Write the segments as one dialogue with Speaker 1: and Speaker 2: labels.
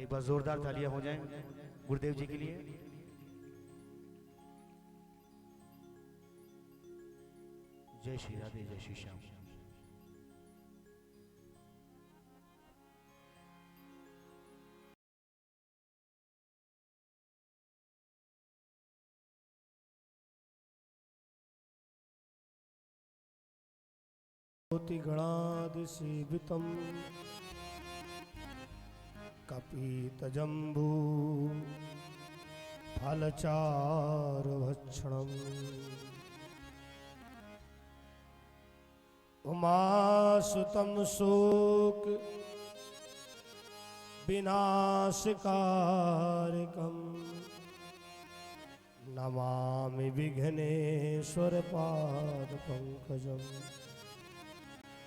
Speaker 1: एक बार जोरदार तालियां हो जाएं गुरुदेव जी के लिए। जय श्री राधे, जय श्री श्याम।
Speaker 2: गणादिसेवितं कपीतजम्बू फलचारभक्षणम् उमासुतं शोक विनाशकारकम् नमामि विघ्नेश्वर पादपङ्कजम्।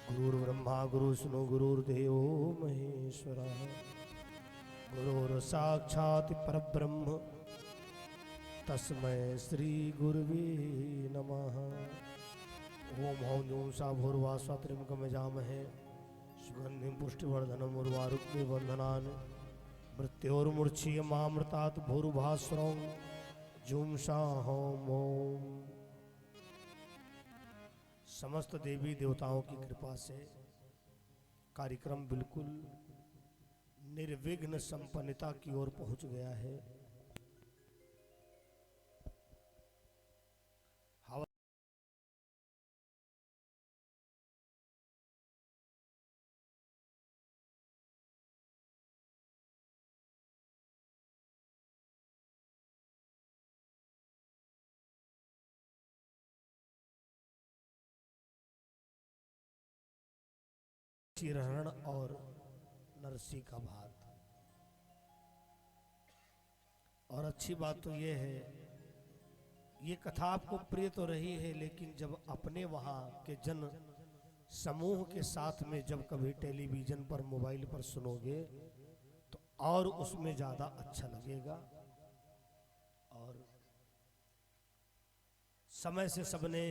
Speaker 2: गुरुर्ब्रह्मा गुरुर्विष्णु गुरुर्देवो महेश्वरः गुरुर्साक्षात् परब्रह्म तस्मै श्री गुरुवे नमः। ओम हौं जूं सा भूर्वा स्वत्रिमुखमजामहे सुगन्धिं पुष्टिवर्धनम् उर्वारुक्मि बन्धनान् मृत्योर्मुर्च्छीयमामृतात् भूर्भास्वरं जूं सा हौं ओम। समस्त देवी देवताओं की कृपा से कार्यक्रम बिल्कुल निर्विघ्न संपन्नता की ओर पहुंच गया है। चिरहरण और नरसी का भात। और अच्छी बात तो ये है, ये कथा आपको प्रिय तो रही है, लेकिन जब अपने वहाँ के जन समूह के साथ में जब कभी टेलीविजन पर मोबाइल पर सुनोगे तो और उसमें ज़्यादा अच्छा लगेगा। और समय से सबने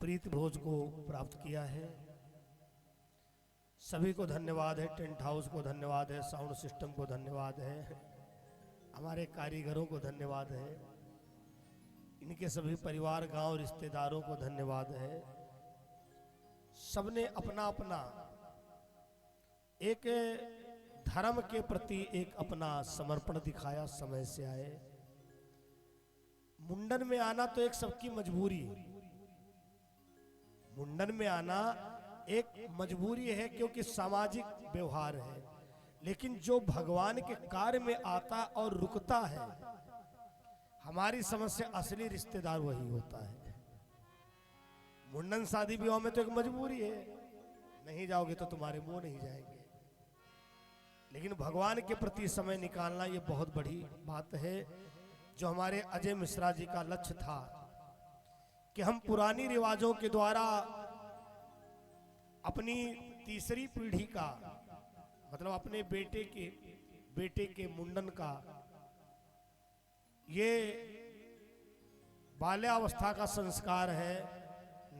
Speaker 2: प्रीत भोज को प्राप्त किया है। सभी को धन्यवाद है, टेंट हाउस को धन्यवाद है, साउंड सिस्टम को धन्यवाद है, हमारे कारीगरों को धन्यवाद है, इनके सभी परिवार गांव रिश्तेदारों को धन्यवाद है। सबने अपना अपना एक धर्म के प्रति एक अपना समर्पण दिखाया, समय से आए। मुंडन में आना तो एक सबकी मजबूरी है, मुंडन में आना एक मजबूरी है क्योंकि सामाजिक व्यवहार है, लेकिन जो भगवान के कार्य में आता और रुकता है, हमारी समझ से असली रिश्तेदार वही होता है। मुंडन शादी विवाह में तो एक मजबूरी है, नहीं जाओगे तो तुम्हारे मुंह नहीं जाएंगे, लेकिन भगवान के प्रति समय निकालना ये बहुत बड़ी बात है। जो हमारे अजय मिश्रा जी का लक्ष्य था कि हम पुरानी रिवाजों के द्वारा अपनी तीसरी पीढ़ी का, मतलब अपने बेटे के मुंडन का, ये बाल्यावस्था का संस्कार है,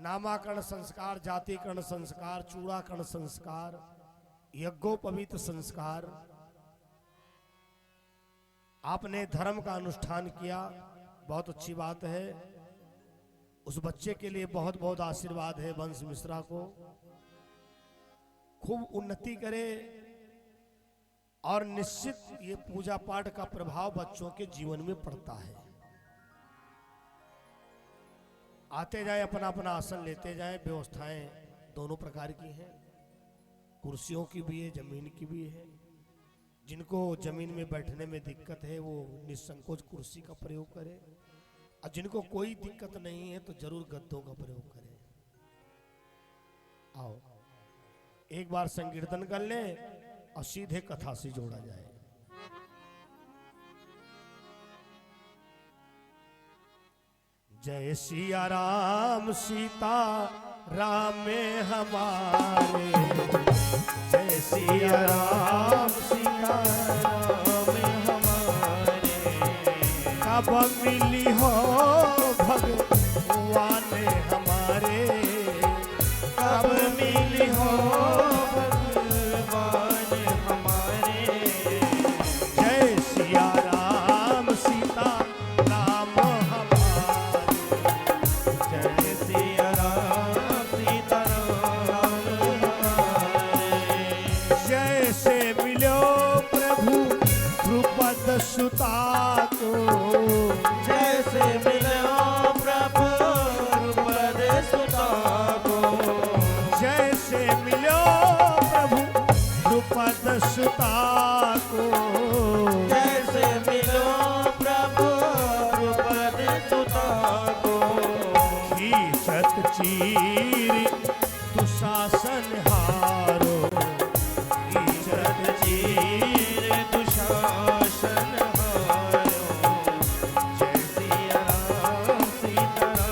Speaker 2: नामाकरण संस्कार, जातिकरण संस्कार, चूड़ाकरण संस्कार, यज्ञोपवीत संस्कार, आपने धर्म का अनुष्ठान किया, बहुत अच्छी बात है। उस बच्चे के लिए बहुत बहुत आशीर्वाद है। वंश मिश्रा को खूब उन्नति करे और निश्चित ये पूजा पाठ का प्रभाव बच्चों के जीवन में पड़ता है। आते जाए, अपना अपना आसन लेते जाए। व्यवस्थाएं दोनों प्रकार की हैं, कुर्सियों की भी है, जमीन की भी है। जिनको जमीन में बैठने में दिक्कत है वो निसंकोच कुर्सी का प्रयोग करें, और जिनको कोई दिक्कत नहीं है तो जरूर गद्दों का प्रयोग करें। आओ एक बार संकीर्तन कर ले और सीधे कथा से जोड़ा जाए। जय सिया राम सीता राम में हमारे, जय सिया राम सीता राम में हमारे, कब मिली हो भगवान हमारे, कब मिली हो भगवान हमारे, सुता को,
Speaker 1: जैसे मिलो प्रभु द्रुपद सुता को,
Speaker 2: जैसे मिलो प्रभु द्रुपद सुता को,
Speaker 1: जैसे मिलो प्रभु द्रुपद सुता को,
Speaker 2: खींचत चीर दुशासन हारो,
Speaker 1: खींचत चीर दुशासन हारो, जय सिया राम सीताराम।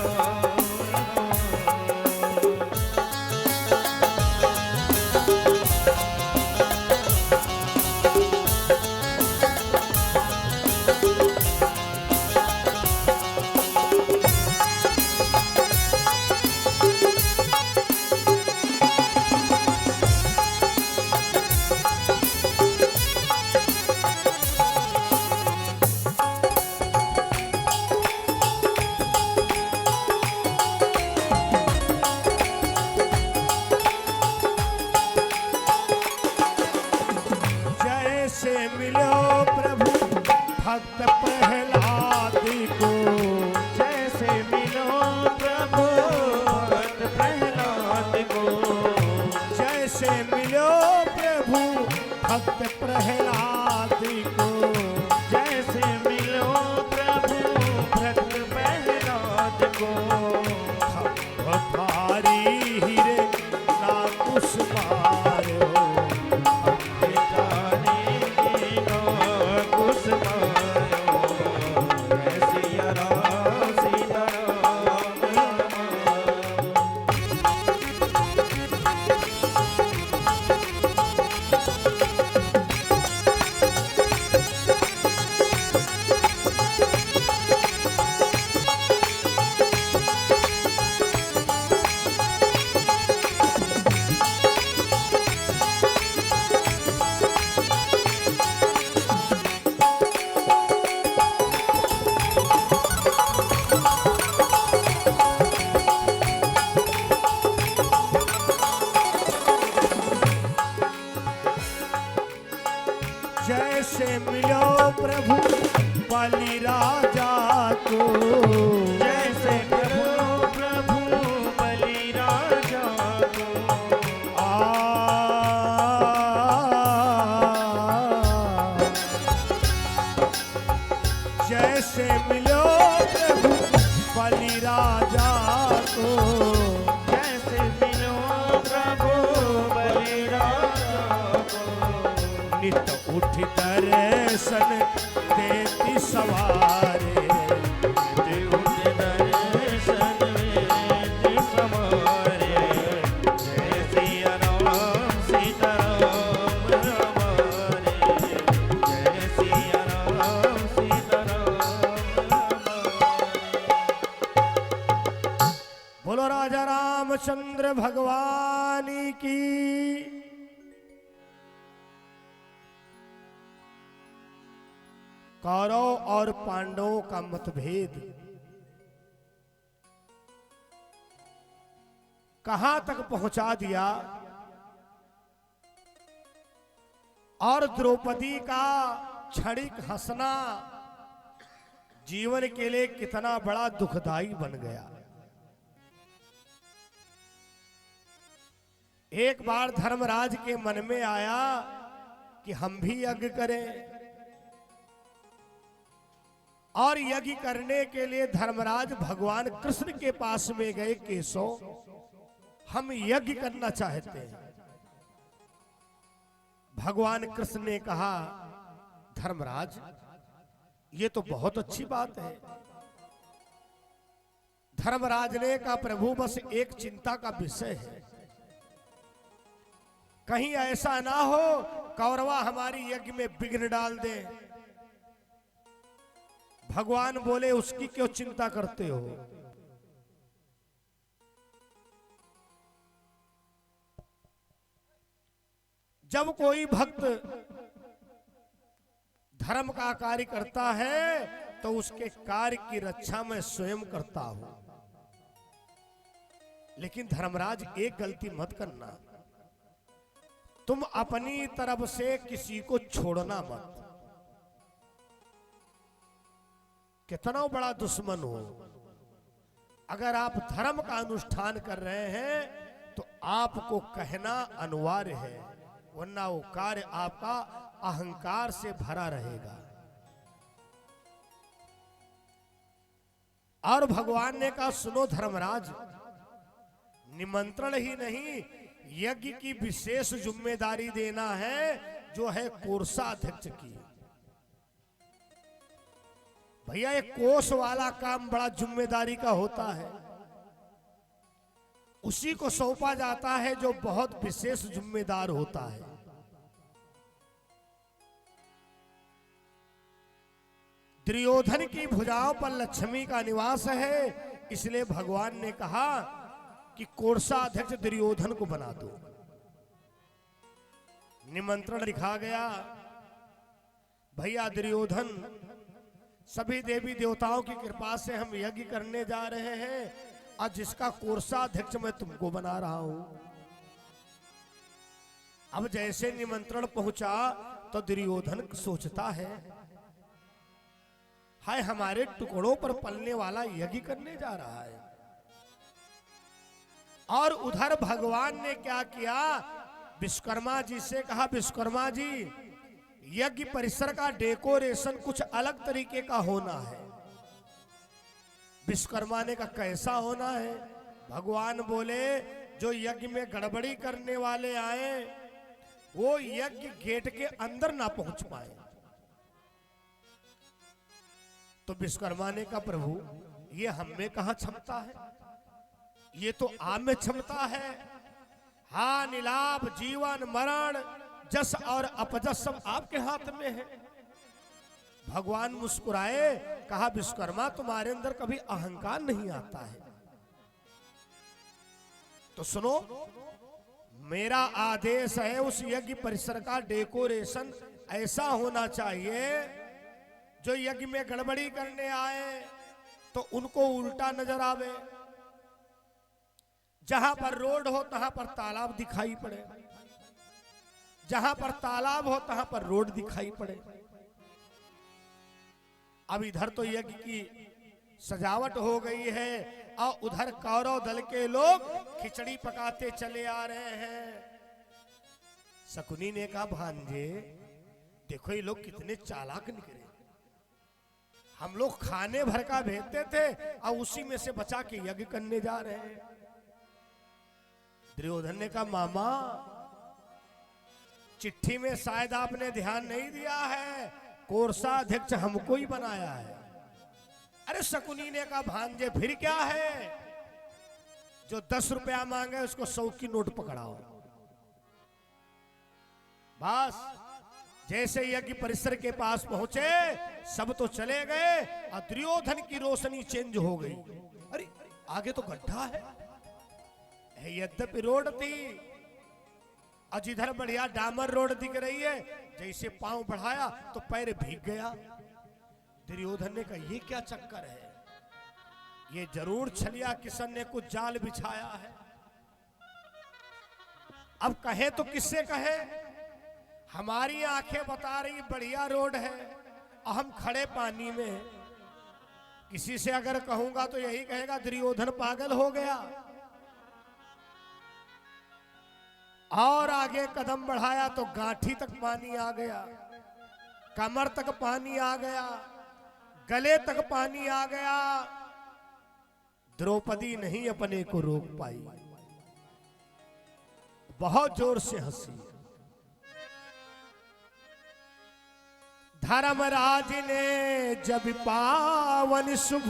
Speaker 2: जैसे मिलो प्रभु भक्त प्रहलाद को,
Speaker 1: जैसे मिलो प्रभु भक्त प्रहलाद को,
Speaker 2: जैसे मिलो प्रभु भक्त प्रहलाद को,
Speaker 1: जैसे मिलो प्रभु भक्त प्रहलाद को,
Speaker 2: भारी हीरे नाकुश मारो,
Speaker 1: भिखारी कीनो कुछ मारो, जय सिया राम सीताराम।
Speaker 2: जैसे मिलो प्रभु बलि राजा को,
Speaker 1: जैसे प्रभु बलि राजा को,
Speaker 2: जैसे मिलो प्रभु बलि राजा को,
Speaker 1: जैसे मिलो प्रभु बलि राजा को,
Speaker 2: नित उठ दर्शन देती सवारे,
Speaker 1: उठ दर्शन वेद समारे, जय सिया राम सीताराम हमारे, जय सिया राम सीताराम हमारे।
Speaker 2: बोलो राजा रामचंद्र भगवान की। कौरव और पांडवों का मतभेद कहां तक पहुंचा दिया और द्रौपदी का क्षणिक हंसना जीवन के लिए कितना बड़ा दुखदाई बन गया। एक बार धर्मराज के मन में आया कि हम भी यज्ञ करें, और यज्ञ करने के लिए धर्मराज भगवान कृष्ण के पास में गए। केशव, हम यज्ञ करना चाहते हैं। भगवान कृष्ण ने कहा, धर्मराज ये तो बहुत अच्छी बात है। धर्मराज ने कहा, प्रभु बस एक चिंता का विषय है, कहीं ऐसा ना हो कौरवा हमारी यज्ञ में विघ्न डाल दे। भगवान बोले, उसकी क्यों चिंता करते हो? जब कोई भक्त धर्म का कार्य करता है तो उसके कार्य की रक्षा मैं स्वयं करता हूं। लेकिन धर्मराज एक गलती मत करना, तुम अपनी तरफ से किसी को छोड़ना मत। कितना बड़ा दुश्मन हो, अगर आप धर्म का अनुष्ठान कर रहे हैं तो आपको कहना अनिवार्य है, वरना वो कार्य आपका अहंकार से भरा रहेगा। और भगवान ने कहा, सुनो धर्मराज, निमंत्रण ही नहीं, यज्ञ की विशेष जिम्मेदारी देना है, जो है कोषाध्यक्ष की। भैया एक कोष वाला काम बड़ा जिम्मेदारी का होता है, उसी को सौंपा जाता है जो बहुत विशेष जिम्मेदार होता है। दुर्योधन की भुजाओं पर लक्ष्मी का निवास है, इसलिए भगवान ने कहा कि कोषाध्यक्ष दुर्योधन को बना दो। निमंत्रण लिखा गया। भैया दुर्योधन, सभी देवी देवताओं की कृपा से हम यज्ञ करने जा रहे हैं, और जिसका कोषाध्यक्ष मैं तुमको बना रहा हूं। अब जैसे निमंत्रण पहुंचा तो दुर्योधन सोचता है, हाय हमारे टुकड़ों पर पलने वाला यज्ञ करने जा रहा है। और उधर भगवान ने क्या किया, विश्वकर्मा जी से कहा, विश्वकर्मा जी यज्ञ परिसर का डेकोरेशन कुछ अलग तरीके का होना है। विश्वकर्मा ने कहा, कैसा होना है? भगवान बोले, जो यज्ञ में गड़बड़ी करने वाले आए वो यज्ञ गेट के अंदर ना पहुंच पाए। तो विश्वकर्मा ने कहा, प्रभु ये हम में कहां क्षमता है, ये तो आप में क्षमता है। हानि लाभ, जीवन मरण, जस और अपजस सब आपके हाथ में है। भगवान मुस्कुराए, कहा, विश्वकर्मा तुम्हारे अंदर कभी अहंकार नहीं आता है। तो सुनो, मेरा आदेश है, उस यज्ञ परिसर का डेकोरेशन ऐसा होना चाहिए, जो यज्ञ में गड़बड़ी करने आए तो उनको उल्टा नजर आवे। जहां पर रोड हो तहां पर तालाब दिखाई पड़े, जहां पर तालाब हो तहां पर रोड दिखाई पड़े। अब इधर तो यज्ञ की सजावट हो गई है, और उधर कौरव दल के लोग खिचड़ी पकाते चले आ रहे हैं। शकुनी ने कहा, भांजे देखो ये लोग कितने चालाक निकले, हम लोग खाने भर का भेजते थे और उसी में से बचा के यज्ञ करने जा रहे हैं। दुर्योधन ने कहा, मामा चिट्ठी में शायद आपने ध्यान नहीं दिया है, कोषाध्यक्ष हमको ही बनाया है। अरे शकुनी ने कहा, भांजे फिर क्या है, जो 10 रुपया मांगे उसको 100 की नोट पकड़ाओ। बस जैसे यज्ञ परिसर के पास पहुंचे, सब तो चले गए और दुर्योधन की रोशनी चेंज हो गई। अरे आगे तो गड्ढा है, यद्यपि रोड थी, और जिधर बढ़िया डामर रोड दिख रही है, जैसे पांव बढ़ाया तो पैर भीग गया। दुर्योधन ने कहा, ये क्या चक्कर है, ये जरूर छलिया किशन ने कुछ जाल बिछाया है। अब कहे तो किससे कहे, हमारी आंखें बता रही बढ़िया रोड है और हम खड़े पानी में। किसी से अगर कहूंगा तो यही कहेगा दुर्योधन पागल हो गया। और आगे कदम बढ़ाया तो गांठी तक पानी आ गया, कमर तक पानी आ गया, गले तक पानी आ गया। द्रौपदी नहीं अपने को रोक पाई, बहुत जोर से हंसी। धर्मराज ने जब पावन शुभ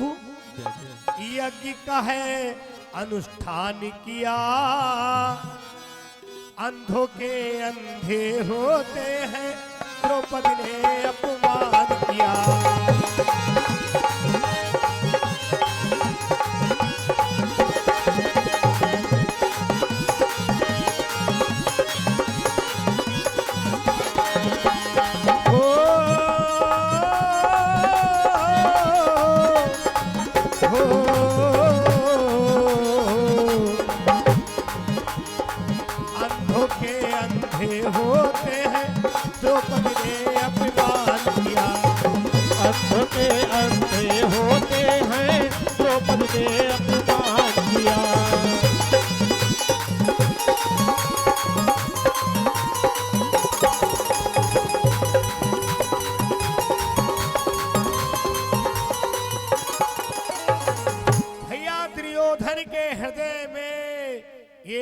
Speaker 2: यज्ञ का है अनुष्ठान किया, अंधों के अंधे होते हैं द्रौपदी ने अपमान किया।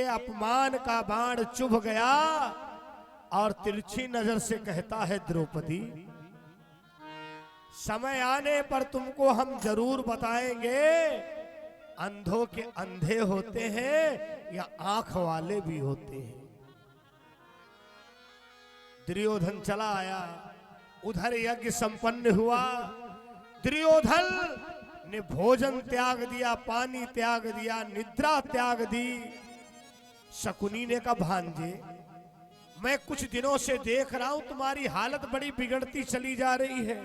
Speaker 2: अपमान का बाण चुभ गया और तिरछी नजर से कहता है द्रौपदी, समय आने पर तुमको हम जरूर बताएंगे अंधों के अंधे होते हैं या आंख वाले भी होते हैं। दुर्योधन चला आया, उधर यज्ञ संपन्न हुआ। दुर्योधन ने भोजन त्याग दिया, पानी त्याग दिया, निद्रा त्याग दी। शकुनी ने कहा, भांजे मैं कुछ दिनों से देख रहा हूं तुम्हारी हालत बड़ी बिगड़ती चली जा रही है।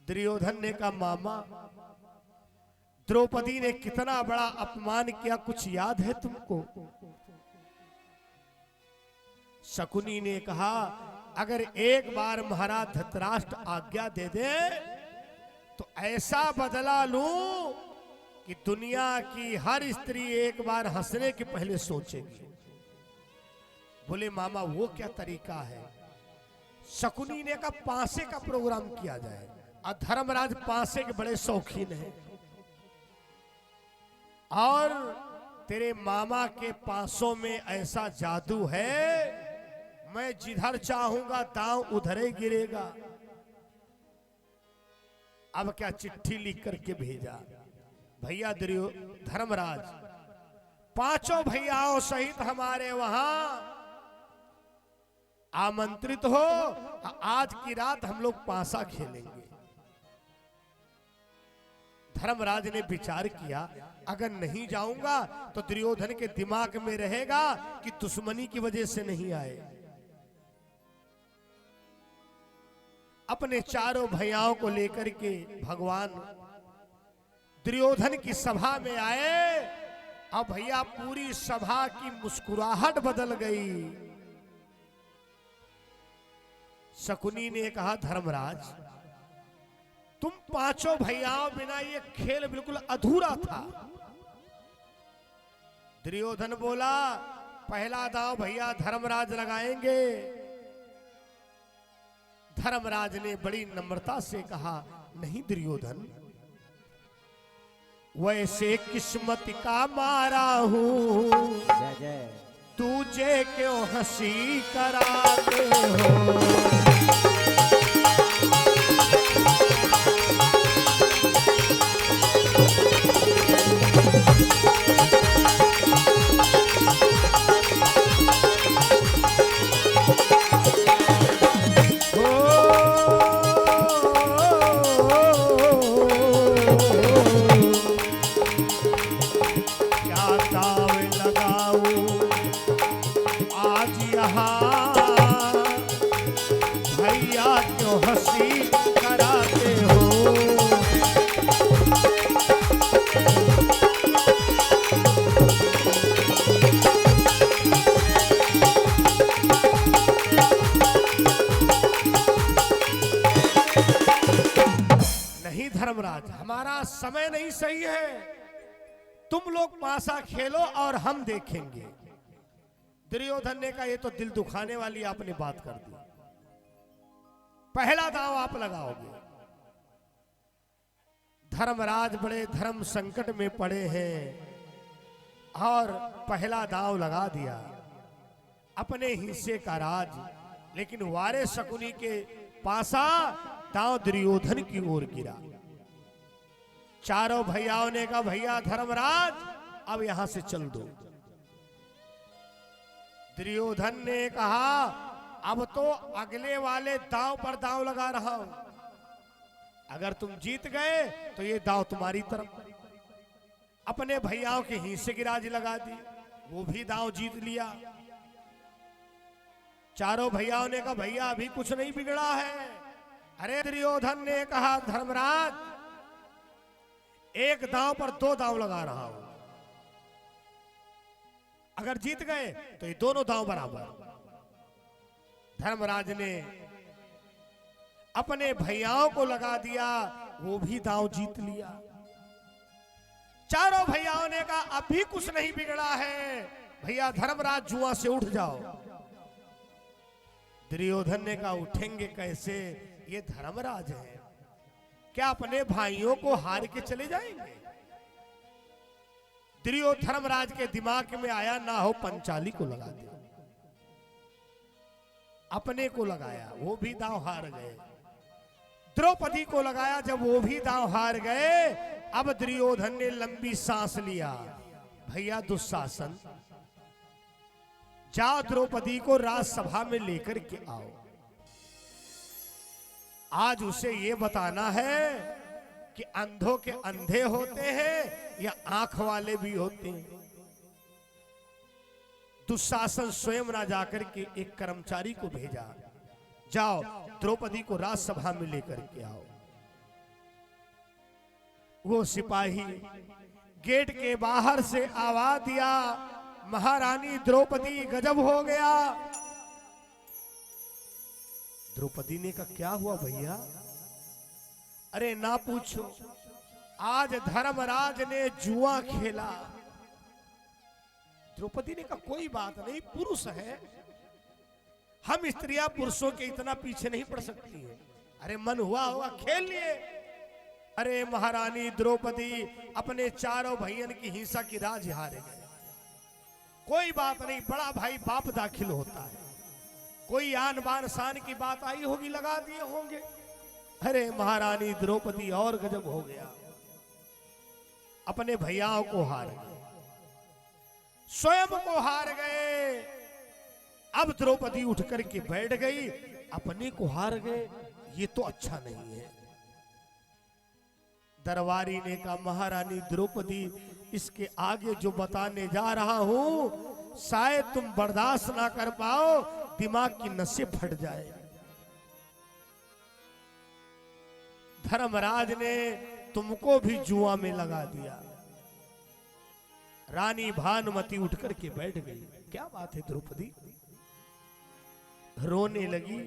Speaker 2: दुर्योधन ने कहा, मामा द्रौपदी ने कितना बड़ा अपमान किया, कुछ याद है तुमको? शकुनी ने कहा, अगर एक बार महाराज धृतराष्ट्र आज्ञा दे दे तो ऐसा बदला लूं कि दुनिया की हर स्त्री एक बार हंसने के पहले सोचेगी। बोले, मामा वो क्या तरीका है? शकुनी ने कहा, पांसे का प्रोग्राम किया जाए। और धर्मराज पांसे के बड़े शौकीन हैं और तेरे मामा के पांसों में ऐसा जादू है, मैं जिधर चाहूंगा दांव उधर ही गिरेगा। अब क्या चिट्ठी लिख करके भेजा, भैया धर्मराज, पांचों भैयाओं सहित हमारे वहां आमंत्रित हो, आज की रात हम लोग पांसा खेलेंगे। धर्मराज ने विचार किया, अगर नहीं जाऊंगा तो दुर्योधन के दिमाग में रहेगा कि दुश्मनी की वजह से नहीं आए। अपने चारों भैयाओं को लेकर के भगवान दुर्योधन की सभा में आए। अब भैया पूरी सभा की मुस्कुराहट बदल गई। शकुनी ने कहा, धर्मराज तुम पांचों भैयाओं बिना ये खेल बिल्कुल अधूरा था। दुर्योधन बोला, पहला दांव भैया धर्मराज लगाएंगे। धर्मराज ने बड़ी नम्रता से कहा, नहीं दुर्योधन, वैसे किस्मत का मारा हूं, तुझे क्यों हंसी कराते हो। धर्मराज, हमारा समय नहीं सही है, तुम लोग पासा खेलो और हम देखेंगे। दुर्योधन ने कहा, ये तो दिल दुखाने वाली आपने बात कर दी। पहला दांव आप लगाओगे। धर्मराज बड़े धर्म संकट में पड़े हैं और पहला दांव लगा दिया, अपने हिस्से का राज। लेकिन वारे शकुनी के पासा दांव दुर्योधन की ओर गिरा। चारों भैयाओं ने कहा, भैया धर्मराज अब यहां से चल दो। दुर्योधन ने कहा, अब तो अगले वाले दांव पर दांव लगा रहा हूं, अगर तुम जीत गए तो ये दांव तुम्हारी तरफ। अपने भैयाओं के हिस्से की राज लगा दी, वो भी दांव जीत लिया। चारों भैयाओं ने कहा, भैया अभी कुछ नहीं बिगड़ा है। अरे दुर्योधन ने कहा, धर्मराज एक दांव पर दो दांव लगा रहा हूं, अगर जीत गए तो ये दोनों दांव बराबर। धर्मराज ने अपने भैयाओं को लगा दिया, वो भी दांव जीत लिया। चारों भैयाओं ने कहा, अभी कुछ नहीं बिगड़ा है, भैया धर्मराज जुआ से उठ जाओ। दुर्योधन ने कहा, उठेंगे कैसे, ये धर्मराज है, क्या अपने भाइयों को हार के चले जाएंगे? धर्मराज के दिमाग में आया ना हो पंचाली को लगा दे, अपने को लगाया, वो भी दांव हार गए। द्रौपदी को लगाया, जब वो भी दांव हार गए, अब दुर्योधन ने लंबी सांस लिया। भैया दुशासन, जाओ द्रौपदी को राजसभा में लेकर के आओ। आज उसे ये बताना है कि अंधों के अंधे होते हैं या आंख वाले भी होते हैं। दुशासन स्वयं ना जाकर के एक कर्मचारी को भेजा, जाओ द्रौपदी को राजसभा में लेकर के आओ। वो सिपाही गेट के बाहर से आवाज दिया, महारानी द्रौपदी गजब हो गया। द्रौपदी ने कहा क्या हुआ भैया? अरे ना पूछो, आज धर्मराज ने जुआ खेला। द्रौपदी ने कहा कोई बात नहीं, पुरुष है, हम स्त्रियां पुरुषों के इतना पीछे नहीं पड़ सकती हैं। अरे मन हुआ होगा खेल लिए। अरे महारानी द्रौपदी अपने चारों भाइयों की हिंसा की राज हारे गए। कोई बात नहीं, बड़ा भाई बाप दाखिल होता है, कोई आन बान शान की बात आई होगी, लगा दिए होंगे। अरे महारानी द्रौपदी और गजब हो गया, अपने भैयाओं को हार गए, स्वयं को हार गए। अब द्रौपदी उठ करके बैठ गई, अपने को हार गए, ये तो अच्छा नहीं है। दरबारी ने कहा महारानी द्रौपदी, इसके आगे जो बताने जा रहा हूं शायद तुम बर्दाश्त ना कर पाओ, दिमाग की नसें फट जाए। धर्मराज ने तुमको भी जुआ में लगा दिया। रानी भानुमति उठ करके बैठ गई। क्या बात है द्रौपदी? रोने लगी।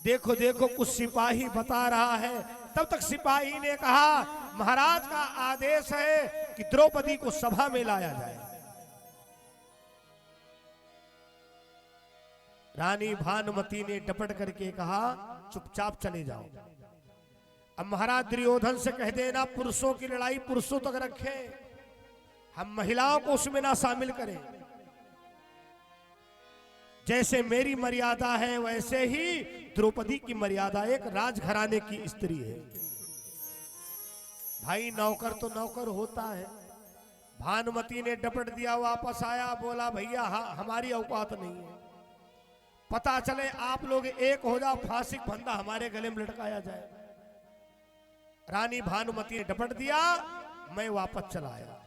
Speaker 2: देखो देखो कुछ सिपाही बता रहा है। तब तक सिपाही ने कहा महाराज का आदेश है कि द्रौपदी को सभा में लाया जाए। रानी भानुमति ने डपट करके कहा चुपचाप चले जाओ। अब महाराज दुर्योधन से कह देना पुरुषों की लड़ाई पुरुषों तक रखें, हम महिलाओं को उसमें ना शामिल करें। जैसे मेरी मर्यादा है वैसे ही द्रौपदी की मर्यादा, एक राजघराने की स्त्री है। भाई नौकर तो नौकर होता है। भानुमति ने डपट दिया, वापस आया, बोला भैया हाँ हमारी औकात नहीं है, पता चले आप लोग एक हो जाओ, फांसी का फंदा हमारे गले में लटकाया जाए। रानी भानुमति ने डपट दिया, मैं वापस चला आया।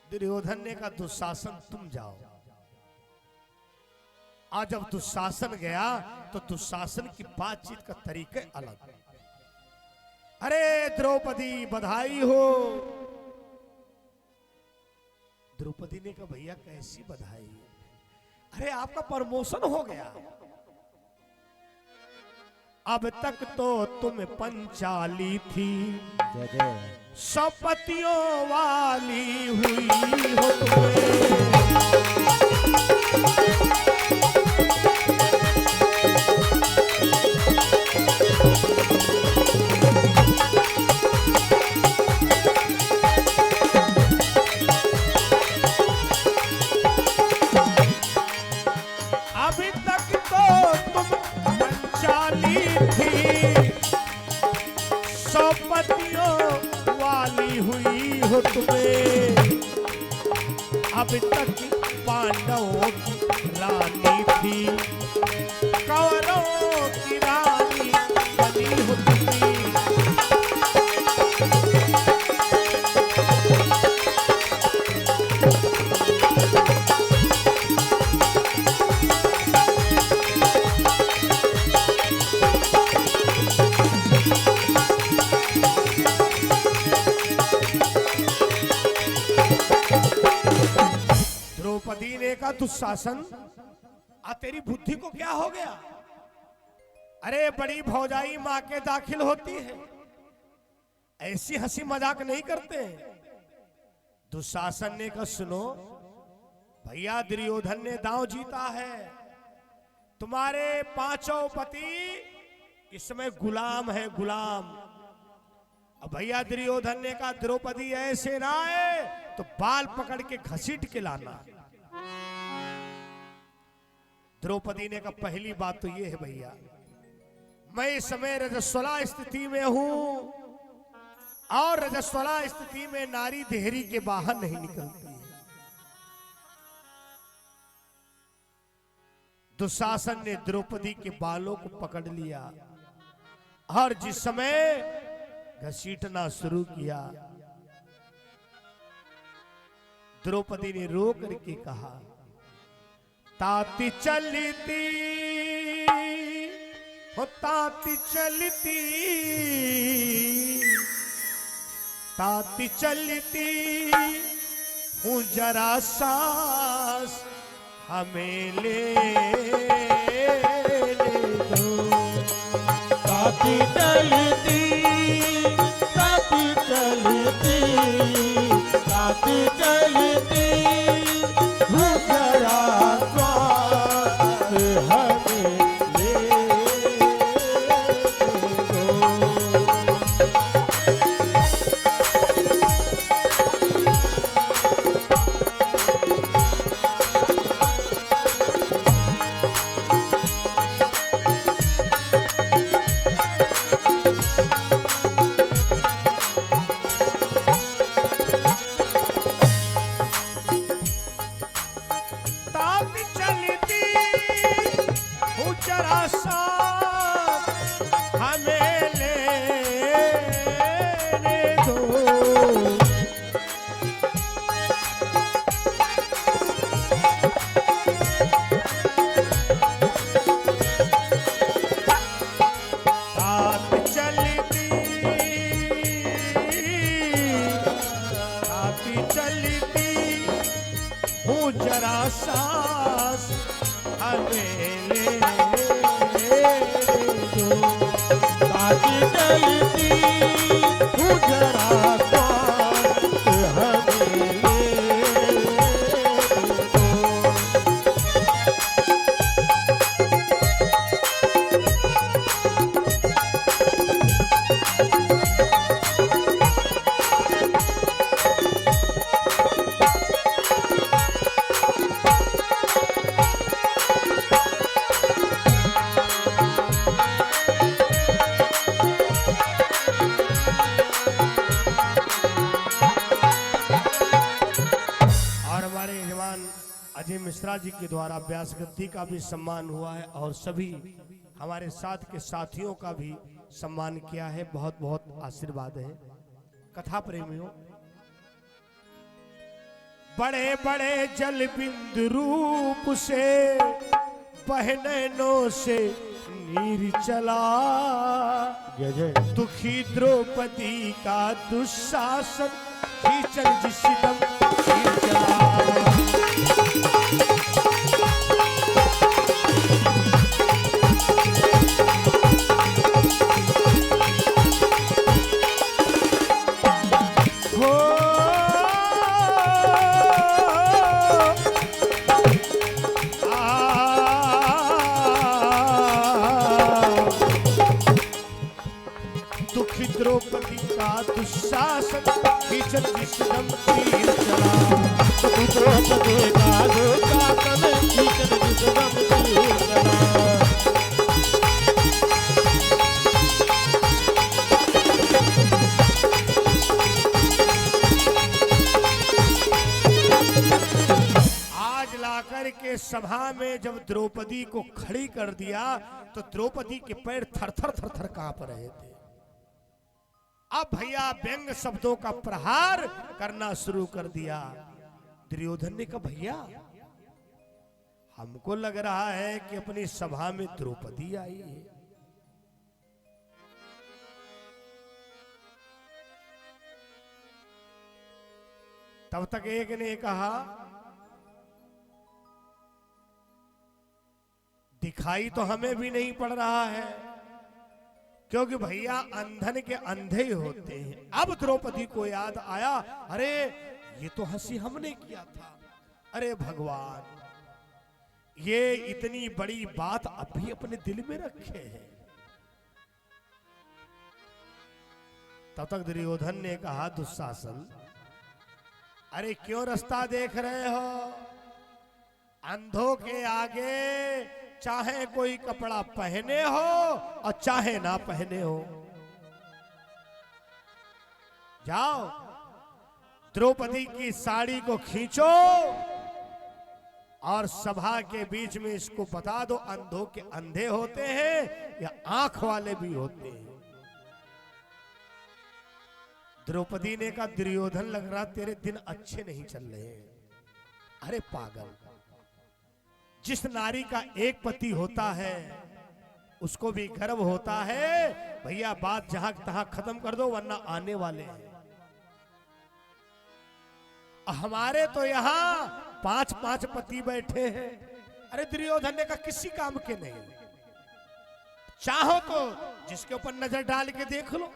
Speaker 2: दुर्योधन ने कहा दुशासन तुम जाओ। आज जब दुशासन गया तो दुशासन की बातचीत का तरीका अलग। अरे द्रौपदी बधाई हो। द्रौपदी ने कहा भैया कैसी बधाई? अरे आपका प्रमोशन हो गया। अब तक तो तुम पंचाली थी, सपतियों वाली हुई हो तुम्हें। अभी तक तो तुम पंचाली थी, सपतियों वाली हुई हो तुम्हें। अब तक पांडवों की रानी थी, कौरवों की रानी बनी हो तुम्हें। द्रौपदी ने कहा दुशासन आ तेरी बुद्धि को क्या हो गया? अरे बड़ी भौजाई मां के दाखिल होती है, ऐसी हंसी मजाक नहीं करते। दुशासन ने कहा सुनो भैया, दुर्योधन ने दांव जीता है, तुम्हारे पांचों पति इस समय गुलाम है, गुलाम। अब भैया दुर्योधन ने कहा द्रौपदी ऐसे ना आए तो बाल पकड़ के घसीट के लाना। द्रौपदी ने कहा पहली बात तो ये है भैया, मैं इस समय रजस्वला स्थिति में हूं और रजस्वला स्थिति में नारी देहरी के बाहर नहीं निकलती है। दुशासन ने द्रौपदी के बालों को पकड़ लिया और जिस समय घसीटना शुरू किया, द्रौपदी ने रो करके कहा ताती चलती हो ताती चलती, ताती चलती हूँ जरा सांस हमें ले दो।
Speaker 3: ताती चलती ताती चलती ताती चलती हूँ जरा श्वास हमें ले दो।
Speaker 2: ताती चलती हूँ जरा सांस हमें लेने दो। ताती चलती ताती चलती हूँ जरा सांस हमें ले दो।
Speaker 3: ताती चलती हूँ जरा श्वास हमें ले दो।
Speaker 2: और हमारे यजमान अजय मिश्रा जी के द्वारा व्यास गद्दी का भी सम्मान हुआ है और सभी हमारे साथ के साथियों का भी सम्मान किया है। बहुत बहुत आशीर्वाद है। कथा प्रेमियों, बड़े बड़े जल बिंदु रूप से बहनों से नीर चला,
Speaker 3: जय जय
Speaker 2: दुखी द्रौपदी का दुशासन खींचन जिसदम खींच चला। हो दुखी द्रौपदी का दुशासन खींचन जिसदम तीर चला।
Speaker 3: द्रौपदी का दुशासन खींचन जिसदम तीर चला।
Speaker 2: आज लाकर के सभा में जब द्रौपदी को खड़ी कर दिया तो द्रौपदी के पैर थरथर थरथर कांप रहे थे। अब भैया व्यंग शब्दों का प्रहार करना शुरू कर दिया। दुर्योधन ने कहा भैया हमको लग रहा है कि अपनी सभा में द्रौपदी आई है। तब तक एक ने कहा दिखाई तो हमें भी नहीं पड़ रहा है, क्योंकि भैया अंधन के अंधे ही होते हैं। अब द्रौपदी को याद आया, अरे ये तो हंसी हमने किया था। अरे भगवान, ये इतनी बड़ी बात अभी अपने दिल में रखे हैं। तब तक दुर्योधन ने कहा, दुशासन अरे क्यों रास्ता देख रहे हो? अंधों के आगे चाहे कोई कपड़ा पहने हो और चाहे ना पहने हो, जाओ द्रौपदी की साड़ी को खींचो और सभा के बीच में इसको बता दो, अंधों के अंधे होते हैं या आंख वाले भी होते हैं। द्रौपदी ने कहा, दुर्योधन लग रहा तेरे दिन अच्छे नहीं चल रहे हैं। अरे पागल, जिस नारी का एक पति होता है उसको भी गर्व होता है। भैया बात जहां तहां खत्म कर दो वरना आने वाले हैं। हमारे तो यहां 5-5 पति बैठे हैं। अरे दुर्योधन ने कहा, किसी काम के नहीं, चाहो तो जिसके ऊपर नजर डाल के देख लो।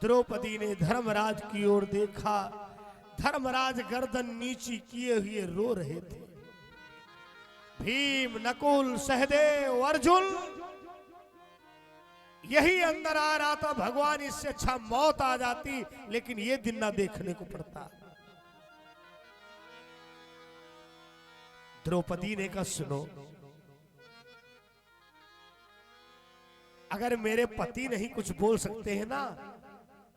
Speaker 2: द्रौपदी ने धर्मराज की ओर देखा। धर्मराज गर्दन नीची किए हुए रो रहे थे। भीम, नकुल, सहदेव, अर्जुन यही अंदर आ रहा था, भगवान इससे अच्छा मौत आ जाती, लेकिन ये दिन ना देखने को पड़ता। द्रौपदी ने कहा, सुनो, अगर मेरे पति नहीं कुछ बोल सकते हैं ना,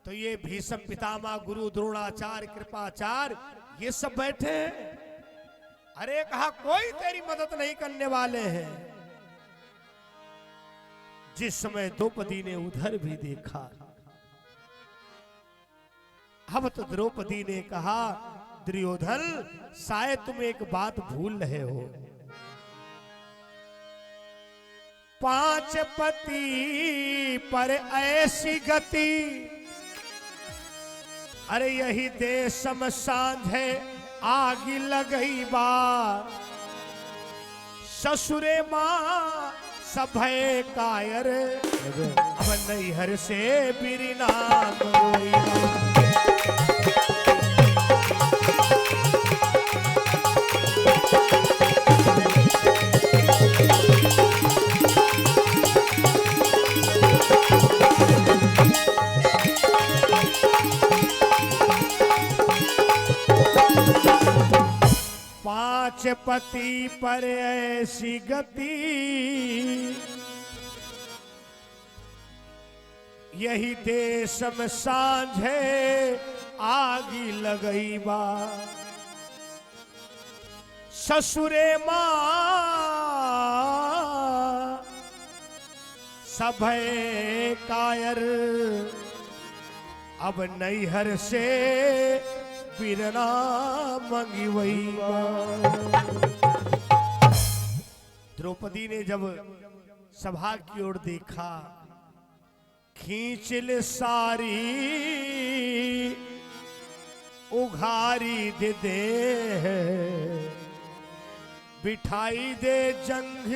Speaker 2: तो ये भीष्म पितामह, गुरु द्रोणाचार्य, कृपाचार्य, ये सब बैठे हैं। अरे कहा, कोई तेरी मदद नहीं करने वाले हैं। जिस समय द्रौपदी ने उधर भी देखा, अब तो द्रौपदी ने कहा, दुर्योधन शायद तुम एक बात भूल रहे हो। 5 पति पर ऐसी गति, अरे यही देश समसांझे आगी लगई बा। ससुरे माँ सभय कायर, अब नैहर से बिरना रोई। 5 पति पर ऐसी गति, यही देश में सांझे आगी लगई बा। ससुरे माँ सभय कायर, अब नैहर से बिरना मंगी वही। द्रौपदी ने जब सभा की ओर देखा, खींचल सारी उघारी दे दे, बिठाई दे जंग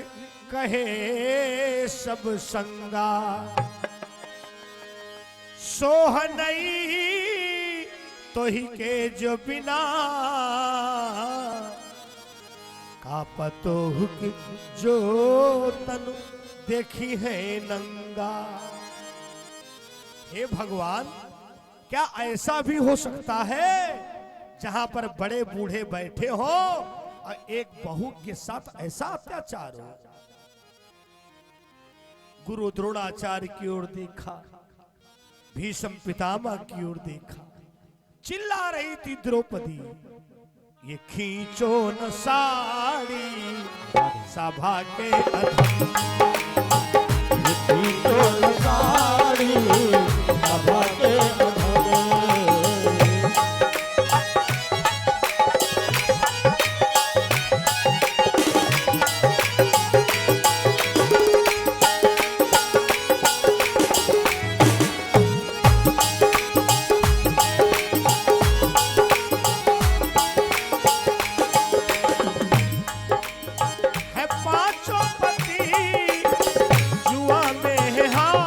Speaker 2: कहे सब संगा। सोह नहीं तो ही के जो बिना, का पतो जो तनु देखी है नंगा। हे भगवान, क्या ऐसा भी हो सकता है जहां पर बड़े बूढ़े बैठे हो और एक बहू के साथ ऐसा अत्याचार हो? गुरु द्रोणाचार्य की ओर देखा, भीष्म पितामह की ओर देखा। चिल्ला रही थी द्रौपदी, ये खींचो न साड़ी सभा के अधम,
Speaker 3: ये खींचो न साड़ी सभा के अधम।
Speaker 2: है 5 पति जुआ में हार,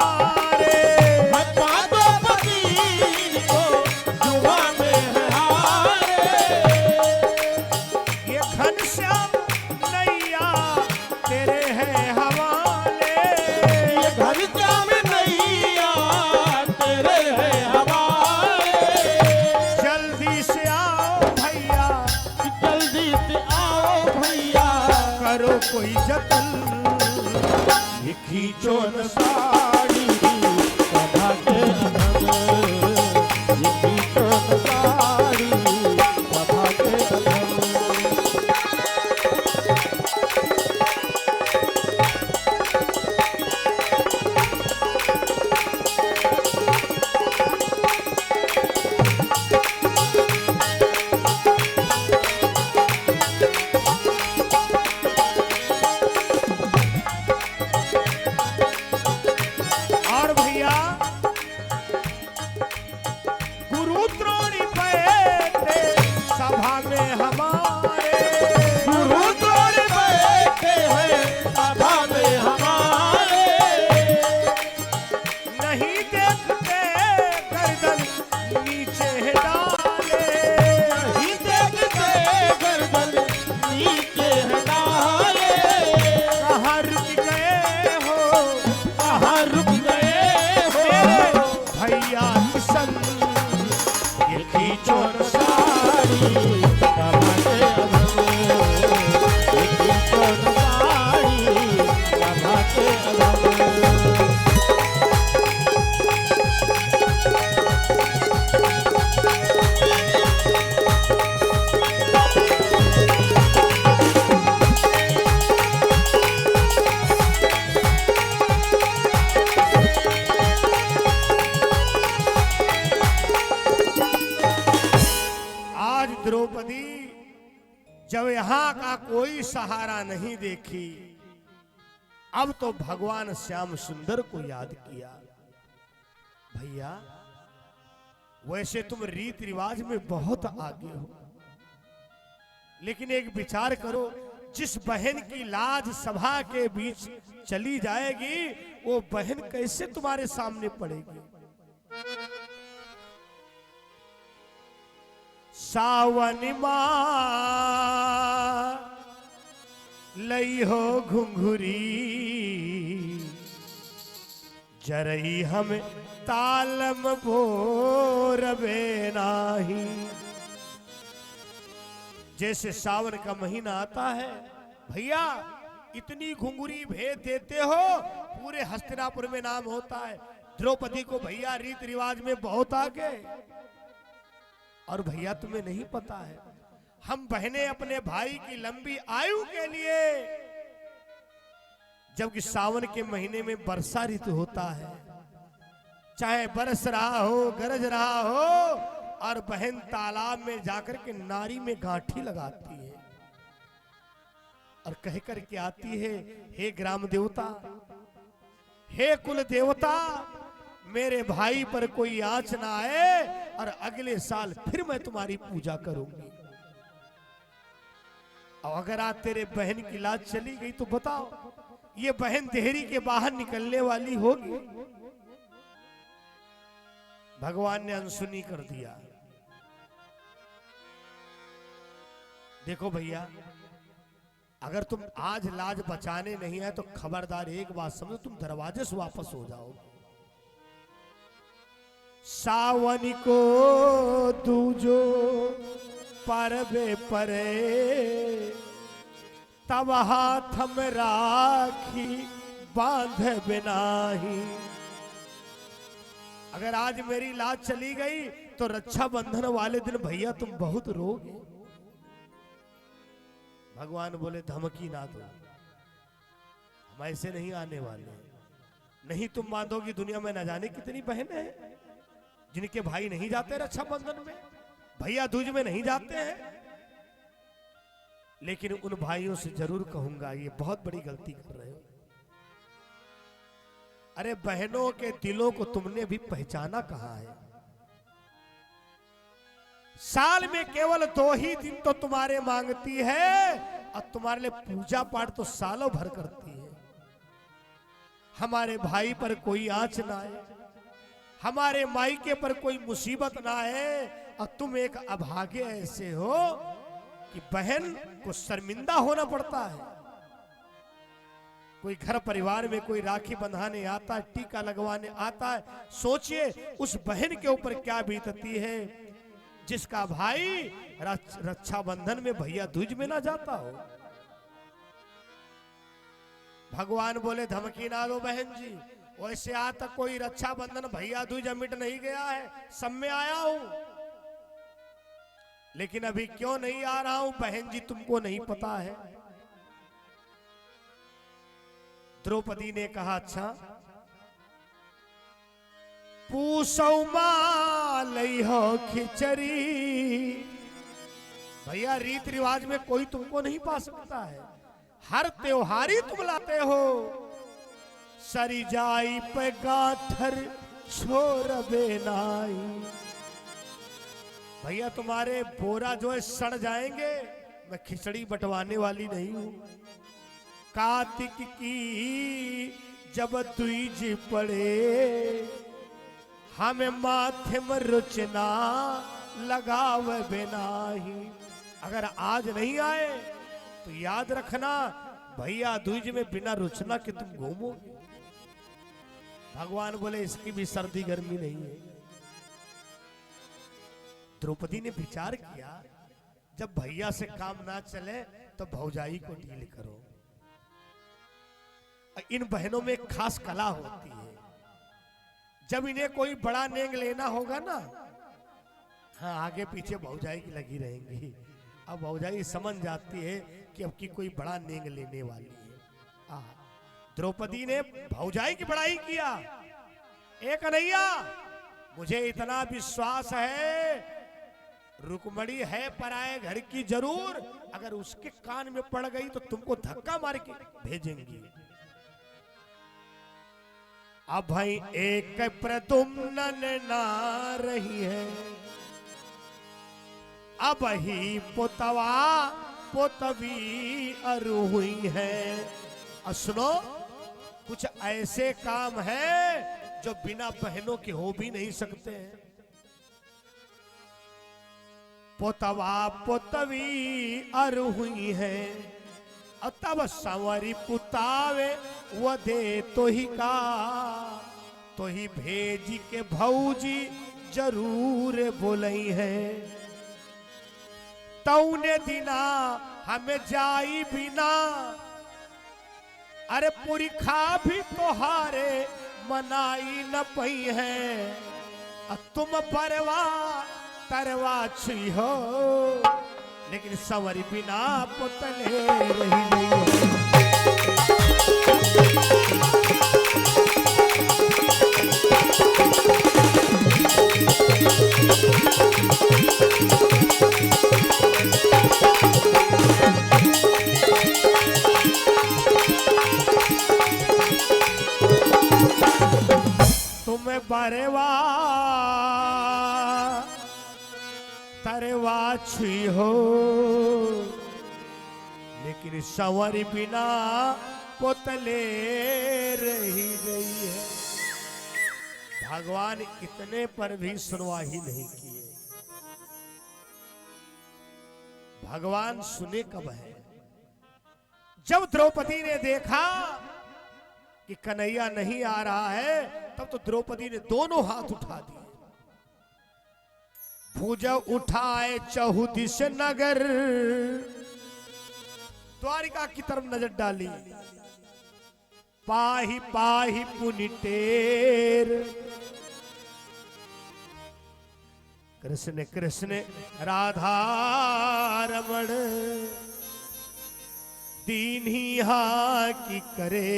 Speaker 2: जतन,
Speaker 3: ये खींचो न साड़ी सभा के अधम, ये खींचो न साड़ी सभा के अधम।
Speaker 2: और भैया गुरु द्रोणी पे सभा में हमारे,
Speaker 3: गुरु द्रोण बैठे हैं सभा में हमारे,
Speaker 2: नहीं देखते गर्दन नीचे डाले,
Speaker 3: नहीं देखते गर्दन नीचे है डाले।
Speaker 2: कहाँ रुक गए हो
Speaker 3: कहाँ रुक गए हो
Speaker 2: मेरे भैया किशन,
Speaker 3: ये खींचो न साड़ी सभा के अधम, ये खींचो न साड़ी सभा के अधम।
Speaker 2: आज द्रौपदी जब यहाँ का कोई सहारा नहीं देखी, अब तो भगवान श्याम सुंदर को याद किया। भैया वैसे तुम रीत रिवाज में बहुत आगे हो, लेकिन एक विचार करो, जिस बहन की लाज सभा के बीच चली जाएगी, वो बहन कैसे तुम्हारे सामने पड़ेगी। सावन माँ लई हो घुंघरी, जरई हम तालम बोरबे नाही। जैसे सावन का महीना आता है, भैया इतनी घुंघरी भेद देते हो, पूरे हस्तिनापुर में नाम होता है। द्रौपदी को भैया रीत रिवाज में बहुत आगे। और भैया तुम्हें नहीं पता है, हम बहनें अपने भाई की लंबी आयु के लिए, जबकि सावन के महीने में वर्षा ऋतु होता है, चाहे बरस रहा हो गरज रहा हो, और बहन तालाब में जाकर के नारी में गांठी लगाती है और कह कर के आती है, हे ग्राम देवता, हे कुल देवता, मेरे भाई पर कोई आंच ना आए और अगले साल फिर मैं तुम्हारी पूजा करूंगी। और अगर आज तेरे बहन की लाज चली गई तो बताओ, ये बहन देहरी के बाहर निकलने वाली होगी। भगवान ने अनसुनी कर दिया। देखो भैया, अगर तुम आज लाज बचाने नहीं है तो खबरदार एक बात समझो, तुम दरवाजे से वापस हो जाओ। सावन को दूजो परबे परे, तब हाथ में राखी बांध बिनाही। अगर आज मेरी लाज चली गई तो रक्षाबंधन वाले दिन भैया तुम बहुत रोगे। भगवान बोले धमकी ना दो, हम ऐसे नहीं आने वाले। नहीं तुम बांधोगी, दुनिया में न जाने कितनी बहनें हैं जिनके भाई नहीं जाते रक्षाबंधन में, भैया दूज में नहीं जाते हैं। लेकिन उन भाइयों से जरूर कहूंगा, ये बहुत बड़ी गलती कर रहे हो। अरे बहनों के दिलों को तुमने भी पहचाना कहां है। साल में केवल 2 ही दिन तो तुम्हारे मांगती है, और तुम्हारे लिए पूजा पाठ तो सालों भर करती है। हमारे भाई पर कोई आंच ना आए, हमारे मायके पर कोई मुसीबत ना आए, और तुम एक अभागे ऐसे हो कि बहन को शर्मिंदा होना पड़ता है। कोई घर परिवार में कोई राखी बंधाने आता है, टीका लगवाने आता है, सोचिए उस बहन के ऊपर क्या बीतती है जिसका भाई रक्षाबंधन में भैया दूज में ना जाता हो। भगवान बोले धमकी ना दो बहन जी, वैसे आज तक कोई रक्षाबंधन भैया दूज मिट नहीं गया है, सब में आया हूं, लेकिन अभी क्यों नहीं आ रहा हूं बहन जी तुमको नहीं पता है। द्रौपदी ने कहा अच्छा पूसौ मां लई हो खिचड़ी। भैया रीत रिवाज में कोई तुमको नहीं पा सकता है, हर त्योहार ही तुम लाते हो। सरी जाई पे गाठर छोड़ बेनाई। भैया तुम्हारे बोरा जो है सड़ जाएंगे, मैं खिचड़ी बंटवाने वाली नहीं हूं। कार्तिक की जब तुझ पड़े, हमें माथे में रुचना लगाव बेनाही। अगर आज नहीं आए तो याद रखना भैया दूज में बिना रुचना के तुम घूमोगे। भगवान बोले इसकी भी सर्दी गर्मी नहीं है। द्रौपदी ने विचार किया जब भैया से काम ना चले तो भौजाई को डील करो। इन बहनों में एक खास कला होती है, जब इन्हें कोई बड़ा नेंग लेना होगा ना, हाँ आगे पीछे भौजाई की लगी रहेंगी। अब भौजाई समझ जाती है कि अब की कोई बड़ा नेंग लेने वाली है। द्रौपदी ने भौजाई की बड़ाई किया। एक कन्हैया मुझे इतना विश्वास है रुक्मणी है पराए घर की जरूर, अगर उसके कान में पड़ गई तो तुमको धक्का मार के भेजेंगी। अब भाई एक प्रदुम्न ना रही है, अब ही पोतवा पोतवी अरु हुई है। और सुनो कुछ ऐसे काम है जो बिना बहनों के हो भी नहीं सकते हैं। पोतवा पोतवी अरु हुई है, और तब संवरी पुतावे वो दे तो ही का, तो ही भेजी के भौजी जरूर बोलई है। तौने दिना हमें जाई बिना, अरे पूरी खा भी तोहारे मनाई न पई है। तुम परवा तरवा छी हो, लेकिन संवरी बिना पुतले रही नहीं। तुम्हें बरेवा तरवा छी हो, लेकिन संवर बिना पुतले रही गई है। भगवान इतने पर भी सुनवाही नहीं किए। भगवान सुने कब है? जब द्रौपदी ने देखा कि कन्हैया नहीं आ रहा है, तब तो द्रौपदी ने दोनों हाथ उठा दिए। भुज उठाए चहुदिश नगर, द्वारिका की तरफ नजर डाली। पाही पाही पुनिटेर, कृष्ण कृष्ण राधा रमण, दीन्ही हा की करे।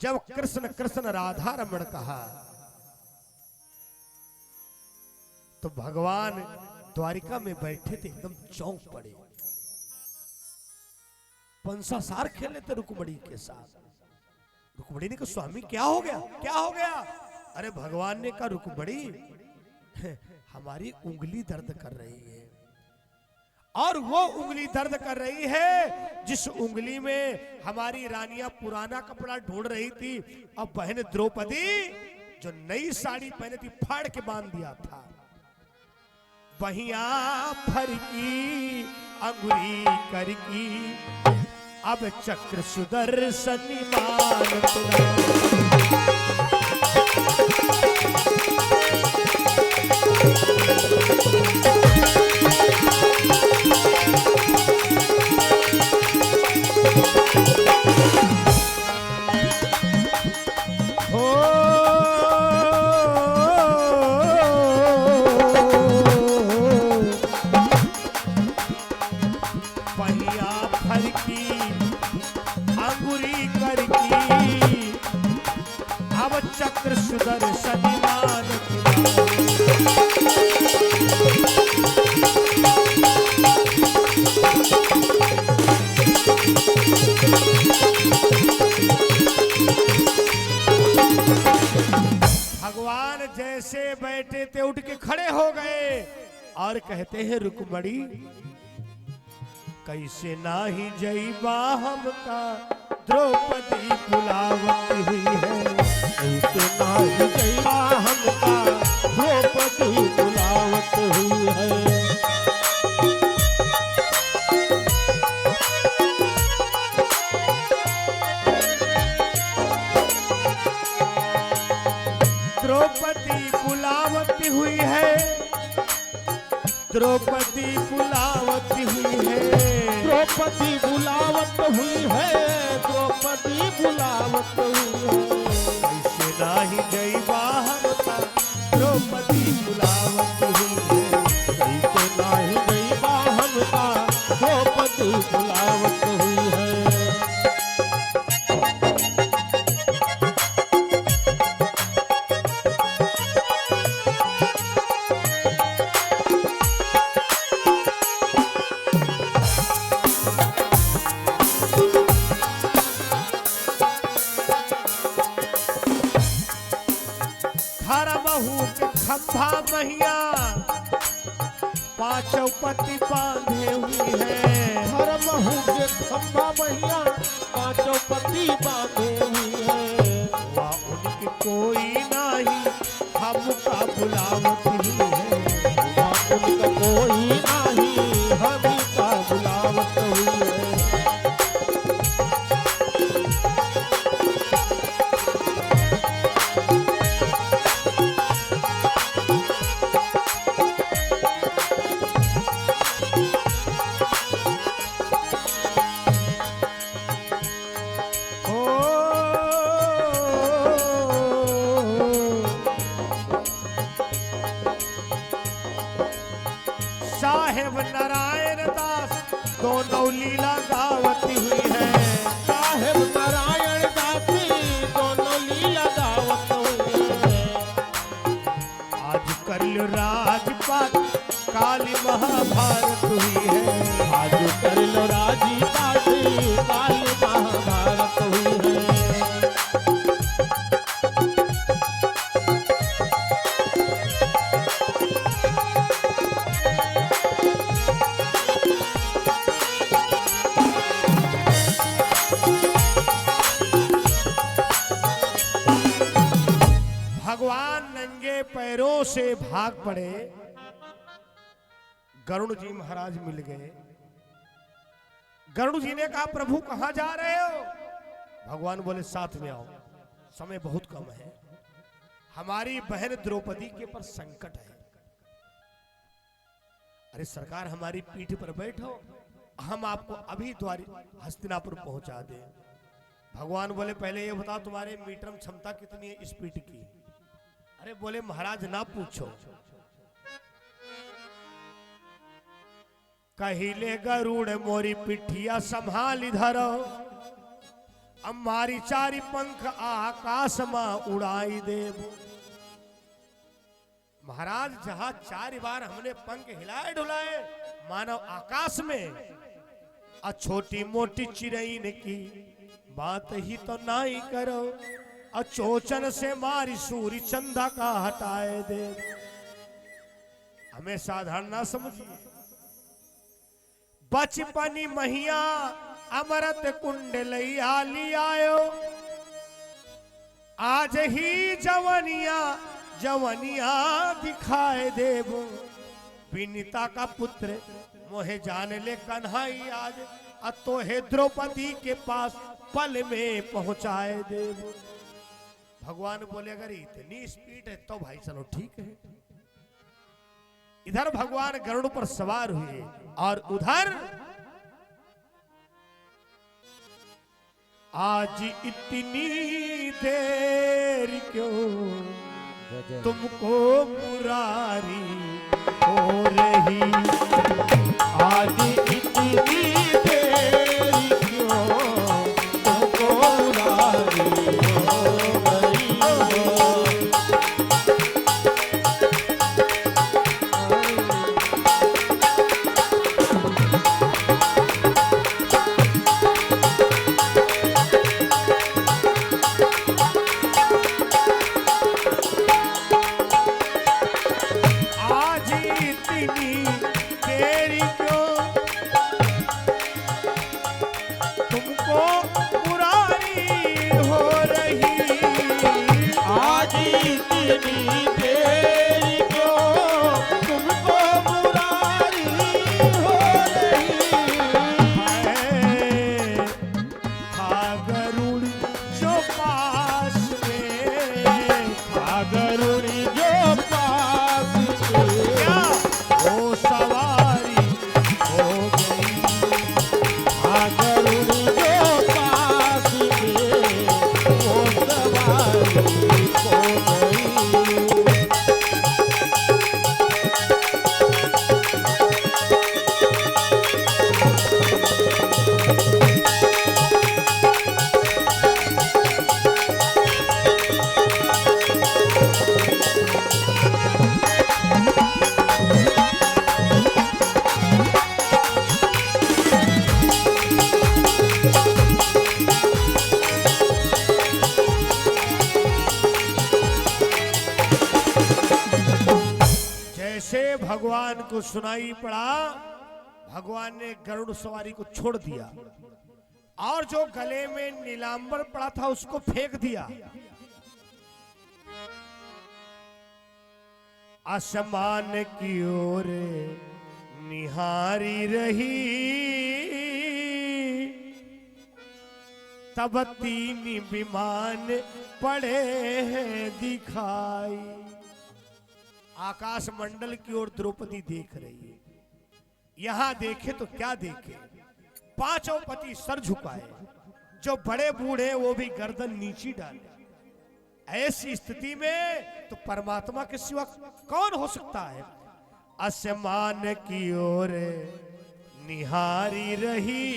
Speaker 2: जब कृष्ण कृष्ण राधा रमण कहा तो भगवान द्वारिका में बैठे थे, एकदम चौंक पड़े। पंसासार खेल रहे थे रुक्मणी के साथ। रुक्मणी ने कहा स्वामी क्या हो गया, क्या हो गया? अरे भगवान ने कहा रुक्मणी हमारी उंगली दर्द कर रही है, और वो उंगली दर्द कर रही है जिस उंगली में हमारी रानियां पुराना कपड़ा ढूंढ रही थी। अब बहन द्रौपदी जो नई साड़ी पहने थी फाड़ के बांध दिया था। बहिया फरकी अंगुरी करकी, अब चक्र सुदर्शन मान पहिया फर की अंगुरी कर की अब चक्र सुदर्शन मान भगवान जैसे बैठे थे उठ के खड़े हो गए और कहते हैं रुकमणी कैसे नाही जईबा हमका द्रौपदी बुलावत हुई है
Speaker 3: कैसे नाही जइबा हमका द्रौपदी बुलावत हुई है
Speaker 2: द्रौपदी बुलावत हुई है द्रौपदी बुलावत हुई है
Speaker 3: द्रौपदी बुलावत हुई है द्रौपदी बुलावत हुई है
Speaker 2: कैसे नाही जईबा हमका द्रौपदी बुलावत हुई है
Speaker 3: कैसे नाही जइबा हमका द्रौपदी बुलावत हुई है
Speaker 2: बहू के खंभा महिया पांचों पति बांधे हुई है
Speaker 3: हर महू के खंभा मैया पांचों पति बांधे हुई है
Speaker 2: वहाँ उनके कोई नहीं हमका बुलावत ही है
Speaker 3: वहाँ उनका कोई नहीं हमी का बुलावत हुई है
Speaker 2: साहेब नारायण दास दोनों लीला गावती हुई है
Speaker 3: साहेब नारायण दासी दोनों लीला दावत हुई है
Speaker 2: आज कल राजपाट काली महाभारत हुई है
Speaker 3: आज कर लो राजी बाजी काली महाभारत हुई है
Speaker 2: भगवान नंगे पैरों से भाग पड़े गरुड़ जी महाराज मिल गए गरुड़ जी ने कहा प्रभु कहां जा रहे हो भगवान बोले साथ में आओ समय बहुत कम है हमारी बहन द्रौपदी के पर संकट है अरे सरकार हमारी पीठ पर बैठो हम आपको अभी द्वारी हस्तिनापुर पहुंचा दें भगवान बोले पहले ये बताओ तुम्हारे मीटर में क्षमता कितनी है स्पीड की अरे बोले महाराज ना पूछो कहिले गरुड़ मोरी पिठिया संभाल धरो हमारी चारी पंख आकाश में उड़ाई देव महाराज जहां 4 बार हमने पंख हिलाए ढुलाए मानव आकाश में और छोटी मोटी चिड़ैन की बात ही तो नहीं करो और चोचन से मारी सूरी चंदा का हटाए दे हमें साधारण ना समझिए बचपनी महिया अमृत कुंड लैया लियायो आज ही जवनिया जवनिया दिखाए देव विनीता का पुत्र मोहे जान ले कन्हई आज तो हे द्रौपदी के पास पल में पहुंचाए देव भगवान बोले अगर इतनी स्पीड है तो भाई चलो ठीक है इधर भगवान गरुड़ पर सवार हुए और उधर आज इतनी देर क्यों तुमको मुरारी हो रही,
Speaker 3: आज इतनी देर क्यों तुमको मुरारी हो रही हो।
Speaker 2: आज इतनी देर क्यों तुमको मुरारी हो रही,
Speaker 3: आज इतनी देर क्यों तुमको मुरारी हो रही।
Speaker 2: है था गरुड़ जो पास में,
Speaker 3: था गरुड़ जो पास में,
Speaker 2: क्या वो सवारी हो गई,
Speaker 3: था गरुड़ जो पास में, वो सवारी हो गई।
Speaker 2: जैसे भगवान को सुनाई पड़ा, भगवान ने गरुड़ सवारी को छोड़ दिया और जो गले में नीलांबर पड़ा था उसको फेंक दिया। आसमान की ओर निहारी रही, तब तीन विमान पड़े हैं दिखाई। आकाश मंडल की ओर द्रौपदी देख रही है। यहां देखे तो क्या देखे, पांचों पति सर झुकाए, जो बड़े बूढ़े वो भी गर्दन नीची डाले। ऐसी स्थिति में तो परमात्मा के सिवा कौन हो सकता है। आसमान की ओर निहारी रही,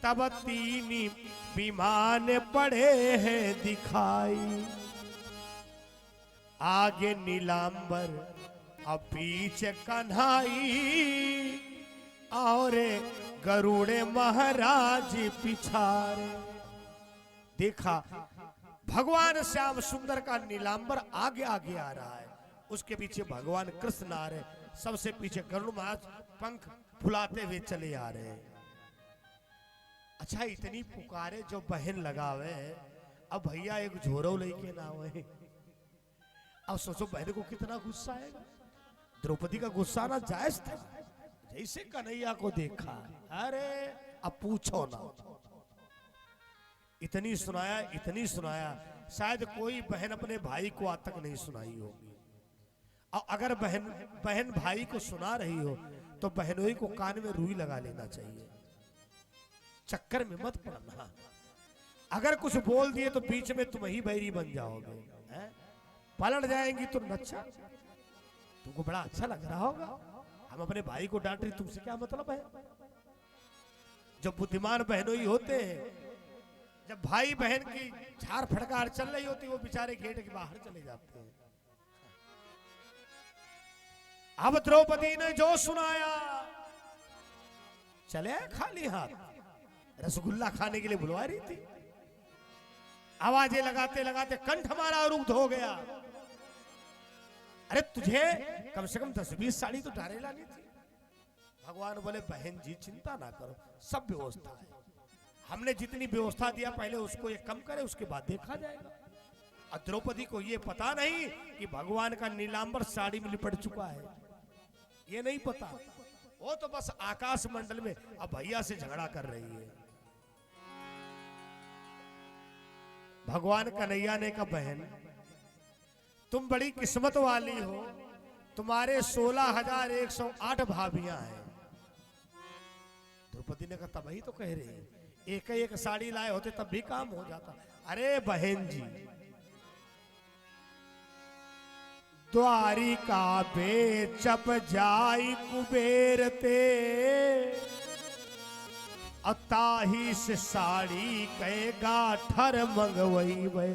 Speaker 2: तब तीन विमान पड़े हैं दिखाई। आगे नीलांबर और पीछे कन्हाई, और गरुड़े महाराज पिछारे। देखा भगवान श्याम सुंदर का नीलांबर आगे आगे आ रहा है, उसके पीछे भगवान कृष्ण आ रहे, सबसे पीछे गरुड़ महाराज पंख फुलाते हुए चले आ रहे हैं। अच्छा, इतनी पुकारे जो बहन लगावे, अब भैया एक झोरो लेके ना आवे। अब सोचो बहन को कितना गुस्सा आएगा। द्रौपदी का गुस्सा ना जायज था, जैसे कन्हैया को देखा, अरे अब पूछो ना। इतनी सुनाया, शायद कोई बहन अपने भाई को आज तक नहीं सुनाई होगी। और अगर बहन भाई को सुना रही हो तो बहनोई को कान में रुई लगा लेना चाहिए, चक्कर में मत पड़ना। अगर कुछ बोल दिए तो बीच में तुम ही बैरी बन जाओगे, हैं? पलट जाएंगी तो नच्छा। तुमको बड़ा अच्छा लग रहा होगा, हम अपने भाई को डांट रहे, तुमसे क्या मतलब है। जो बुद्धिमान बहनोई होते हैं, जब भाई बहन की झाड़ फटकार चल रही होती, वो बेचारे गेट के बाहर चले जाते हैं। अब द्रौपदी ने जो सुनाया, चले खाली हाथ, रसगुल्ला खाने के लिए बुलवा रही थी। आवाजें लगाते लगाते कंठ हमारा रुग्ध हो गया। अरे तुझे कम से कम 10-20 साड़ी तो डाले लानी थी। भगवान बोले बहन जी चिंता ना करो, सब व्यवस्था है। हमने जितनी व्यवस्था दिया पहले उसको ये कम करे, उसके बाद देखा जाएगा। और द्रौपदी को ये पता नहीं कि भगवान का नीलांबर साड़ी में लिपट चुका है, ये नहीं पता। वो तो बस आकाश मंडल में अब भैया से झगड़ा कर रही है। भगवान कन्हैया ने कहा बहन तुम बड़ी किस्मत वाली हो, तुम्हारे 16,108 भाभियां हैं। द्रौपदी ने कहा तब ही तो कह रहे हैं, एक ही एक साड़ी लाए होते तब भी काम हो जाता। अरे बहन जी, द्वारिका बेचप जाई कुबेर ते, अताही से साड़ी कहेगा ठर मंगवई वे।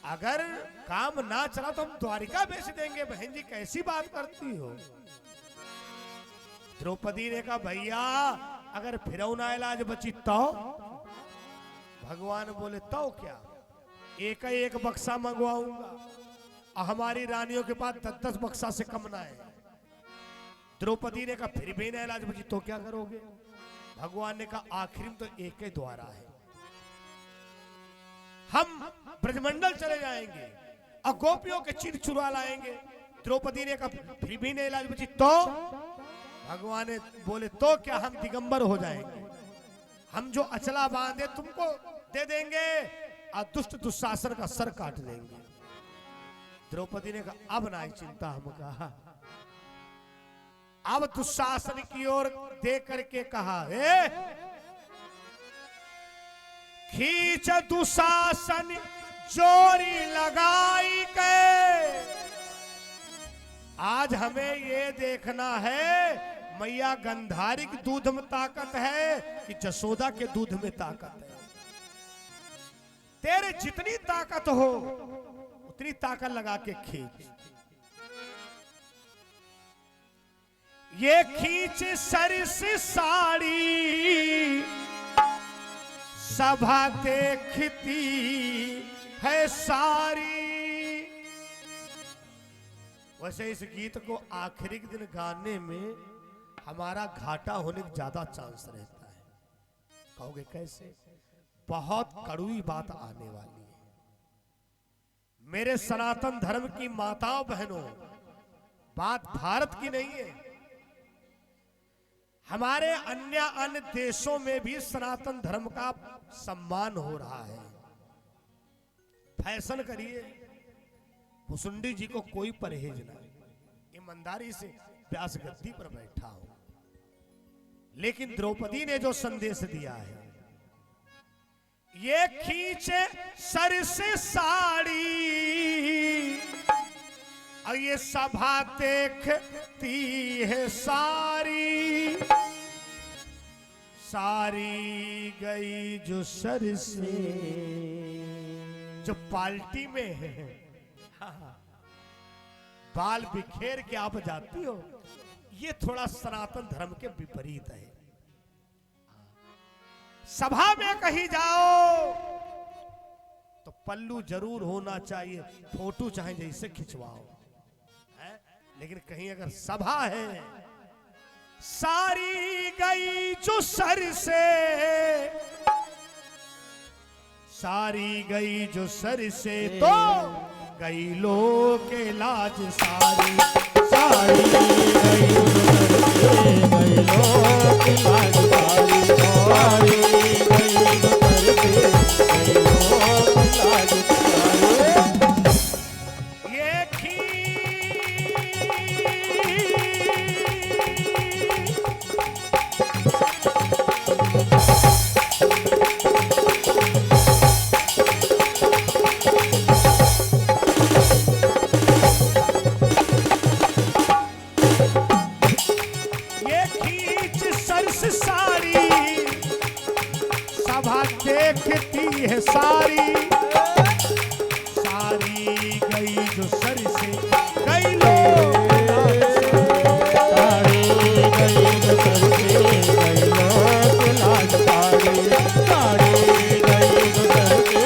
Speaker 2: अगर काम ना चला तो हम द्वारिका बेच देंगे। बहन जी कैसी बात करती हो। द्रौपदी ने कहा भैया अगर फिर ना इलाज बची तो? भगवान बोले तो क्या, एक ही एक बक्सा मंगवाऊंगा और हमारी रानियों के पास 10-10 बक्सा से कम ना है। द्रौपदी ने कहा फिर भी ना इलाज बची तो क्या करोगे? भगवान ने कहा आखिर में तो एक ही द्वारा है, हम ब्रजमंडल चले जाएंगे और गोपियों के चिर चुरा लाएंगे। द्रौपदी ने कहा फिर भी नहीं इलाज बची तो? भगवान ने बोले तो क्या, हम दिगंबर हो जाएंगे, हम जो अचला बांधे तुमको दे देंगे और दुष्ट दुशासन का सर काट देंगे। द्रौपदी ने कहा अब ना चिंता। हम कहा अब दुशासन की ओर देख करके कहा खींच दुशासन जोरी लगाई के। आज हमें ये देखना है मैया गंधारी के दूध में ताकत है कि जसोदा के दूध में ताकत है। तेरे जितनी ताकत हो उतनी ताकत लगा के खींच। ये खींच सरस साड़ी सभा देखती है सारी। वैसे इस गीत को आखिरी के दिन गाने में हमारा घाटा होने का ज्यादा चांस रहता है। कहोगे कैसे? बहुत कड़वी बात आने वाली है। मेरे सनातन धर्म की माताओं बहनों, बात भारत की नहीं है, हमारे अन्य देशों में भी सनातन धर्म का सम्मान हो रहा है। फैशन करिए, भुसुंडी जी को कोई परहेज नहीं, ईमानदारी से व्यास गद्दी पर बैठा हो। लेकिन द्रौपदी ने जो संदेश दिया है, ये खींचे सर से साड़ी और ये सभा देखती है सारी। सारी गई जो सर से, जो पार्टी में है बाल बिखेर के आप जाती हो, ये थोड़ा सनातन धर्म के विपरीत है। सभा में कहीं जाओ तो पल्लू जरूर होना चाहिए, फोटो चाहे जैसे खिंचवाओ है? लेकिन कहीं अगर सभा है, सारी गई जो सर से, सारी गई जो सर से तो गई लोग के लाज सारी। सारी गई जो सर से, गई लोग के लाज सारी। सारी गई जो सर से, गई लोग के लाज सारी। ये देखती है सारी। सारी गई जो सर से, गई लोग सारी गई जो सर से, गई लोग लाज सारी। सारी गई जो सर से,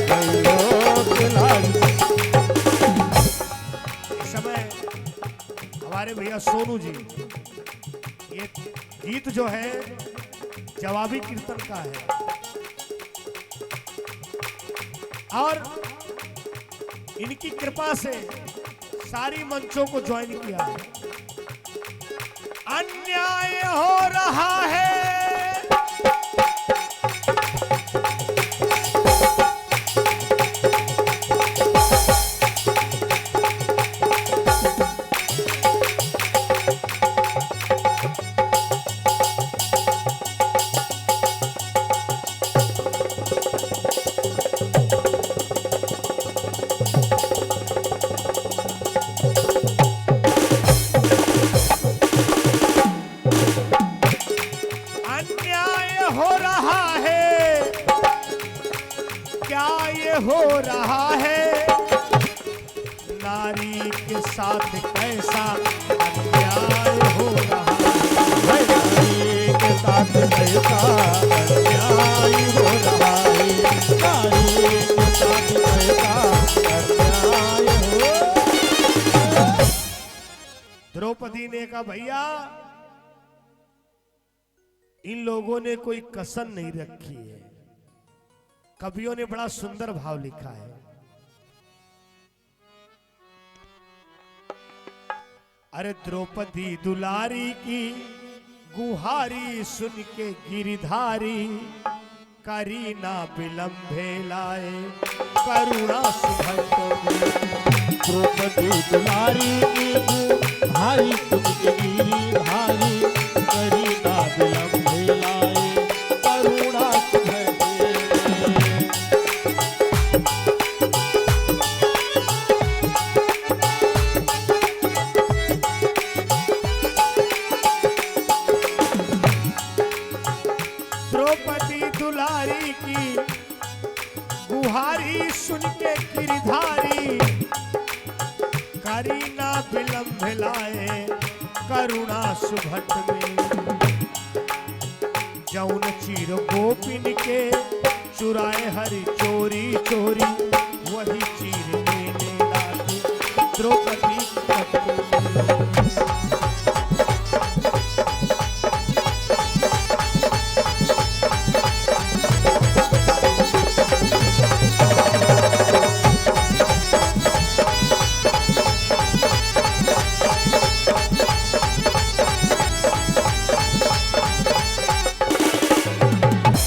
Speaker 2: गई लोग लाज। इस समय हमारे भैया सोनू जी, ये गीत जो है जवाबी कीर्तन का है और इनकी कृपा से सारी मंचों को ज्वाइन किया है। अन्याय हो रहा है, हो रहा है, क्या ये हो रहा है, नारी के साथ कैसा अन्याय हो रहा है,
Speaker 3: नारी के साथ कैसा अन्याय हो रहा है, नारी के साथ कैसा अन्याय हो।
Speaker 2: द्रौपदी ने कहा भैया इन लोगों ने कोई कसर नहीं रखी है। कवियों ने बड़ा सुंदर भाव लिखा है, अरे द्रौपदी दुलारी की गुहारी सुन के गिरधारी, करी ना विलंबे लाए करुणा सुभट।
Speaker 3: द्रौपदी दुलारी की भाई तुझके गिरधारी, करी ना विलंब लाए करुणा सुभट।
Speaker 2: द्रौपदी दुलारी की गुहारी सुन के गिरधारी, करीना विलंब लाए करुणा सुभट में। जौन चीर गोपिन के चुराए हरि चोरी चोरी, वही चीर लेने लागे द्रौपदी की।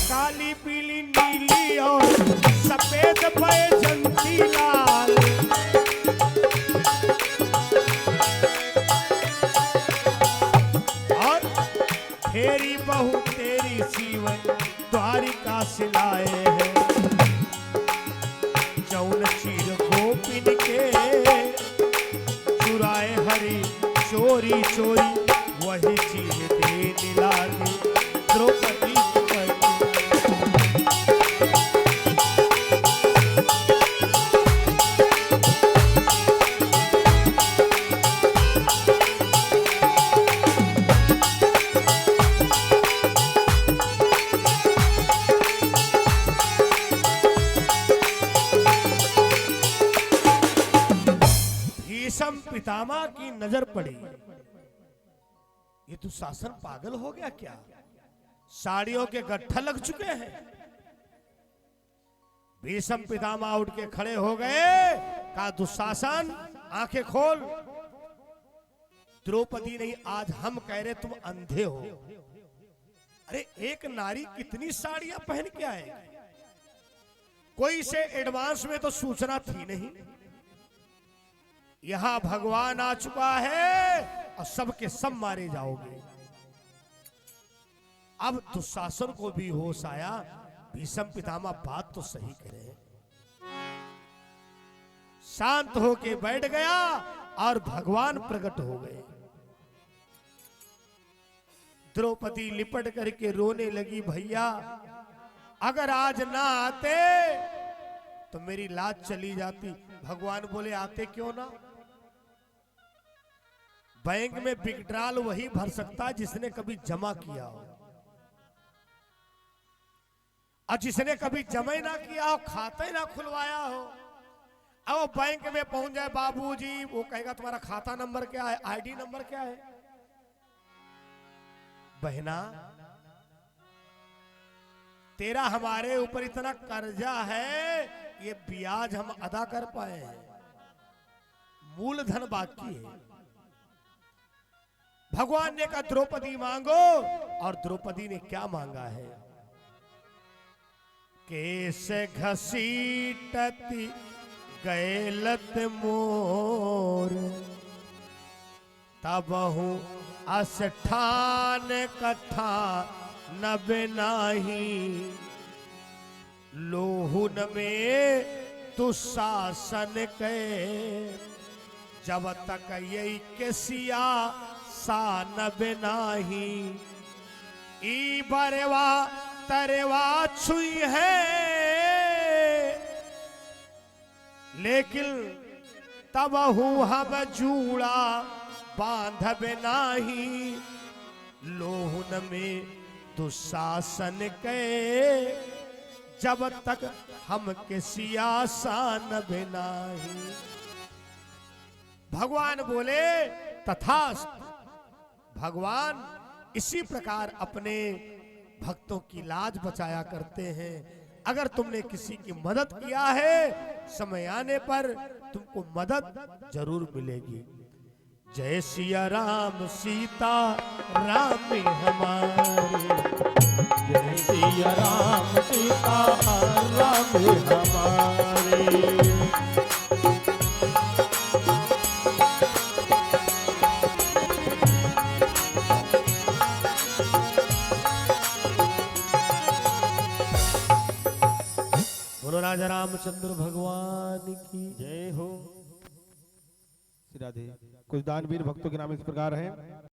Speaker 2: काली पीली नीली और सफेद बैजंती लाल, और तेरी बहू तेरी शिव द्वारिका से लाए हैं। जौन चीर गोपिन के चुराए हरि चोरी चोरी, वही चीर देने लागे द्रौपदी की पत्नी। भीष्म पितामह की नजर पड़ी, ये दुशासन पागल हो गया क्या, साड़ियों के गट्ठा लग चुके हैं। भीष्म पितामह उठ के खड़े हो गए, कहा दुशासन आंखें खोल। द्रौपदी नहीं, आज हम कह रहे तुम अंधे हो। अरे एक नारी कितनी साड़ियां पहन के आए, कोई से एडवांस में तो सूचना थी नहीं। यहां भगवान आ चुका है और सबके सब मारे जाओगे। अब दुशासन को भी होश आया, भीष्म पितामह बात तो सही कह रहे हैं। शांत होके बैठ गया और भगवान प्रकट हो गए। द्रौपदी लिपट करके रोने लगी, भैया अगर आज ना आते तो मेरी लाज चली जाती। भगवान बोले आते क्यों ना, बैंक में विड्रॉल वही भर सकता है जिसने कभी जमा किया हो, और जिसने कभी जमा ही ना किया हो, खाता ही ना खुलवाया हो। अब बैंक में पहुंच जाए बाबूजी, वो कहेगा तुम्हारा खाता नंबर क्या है, आईडी नंबर क्या है। बहना तेरा हमारे ऊपर इतना कर्जा है, ये ब्याज हम अदा कर पाए हैं, मूलधन बाकी है। भगवान ने कहा द्रौपदी मांगो, और द्रौपदी ने क्या मांगा है, केस घसीटती गैलत मोर, तबहु अष्ठान कथा नब नाही, लोहुन में दुशासन के, जब तक यही केसिया सा नब नाही, ई बरवा तरवा छुई है, लेकिन तब हम जूड़ा बांधब नाही, लोहन में दुशासन के जब तक हम के सियासान नहीं। भगवान बोले तथास्तु। भगवान इसी प्रकार अपने भक्तों की लाज बचाया करते हैं। अगर तुमने किसी की मदद किया है, समय आने पर तुमको मदद जरूर मिलेगी। जय सिया राम सीता राम हमारे,
Speaker 3: जय सिया राम सीता राम हमारे।
Speaker 2: बोलो राजा रामचंद्र भगवान की
Speaker 3: जय हो। श्री राधे। कुछ दानवीर भक्तों के नाम इस प्रकार हैं।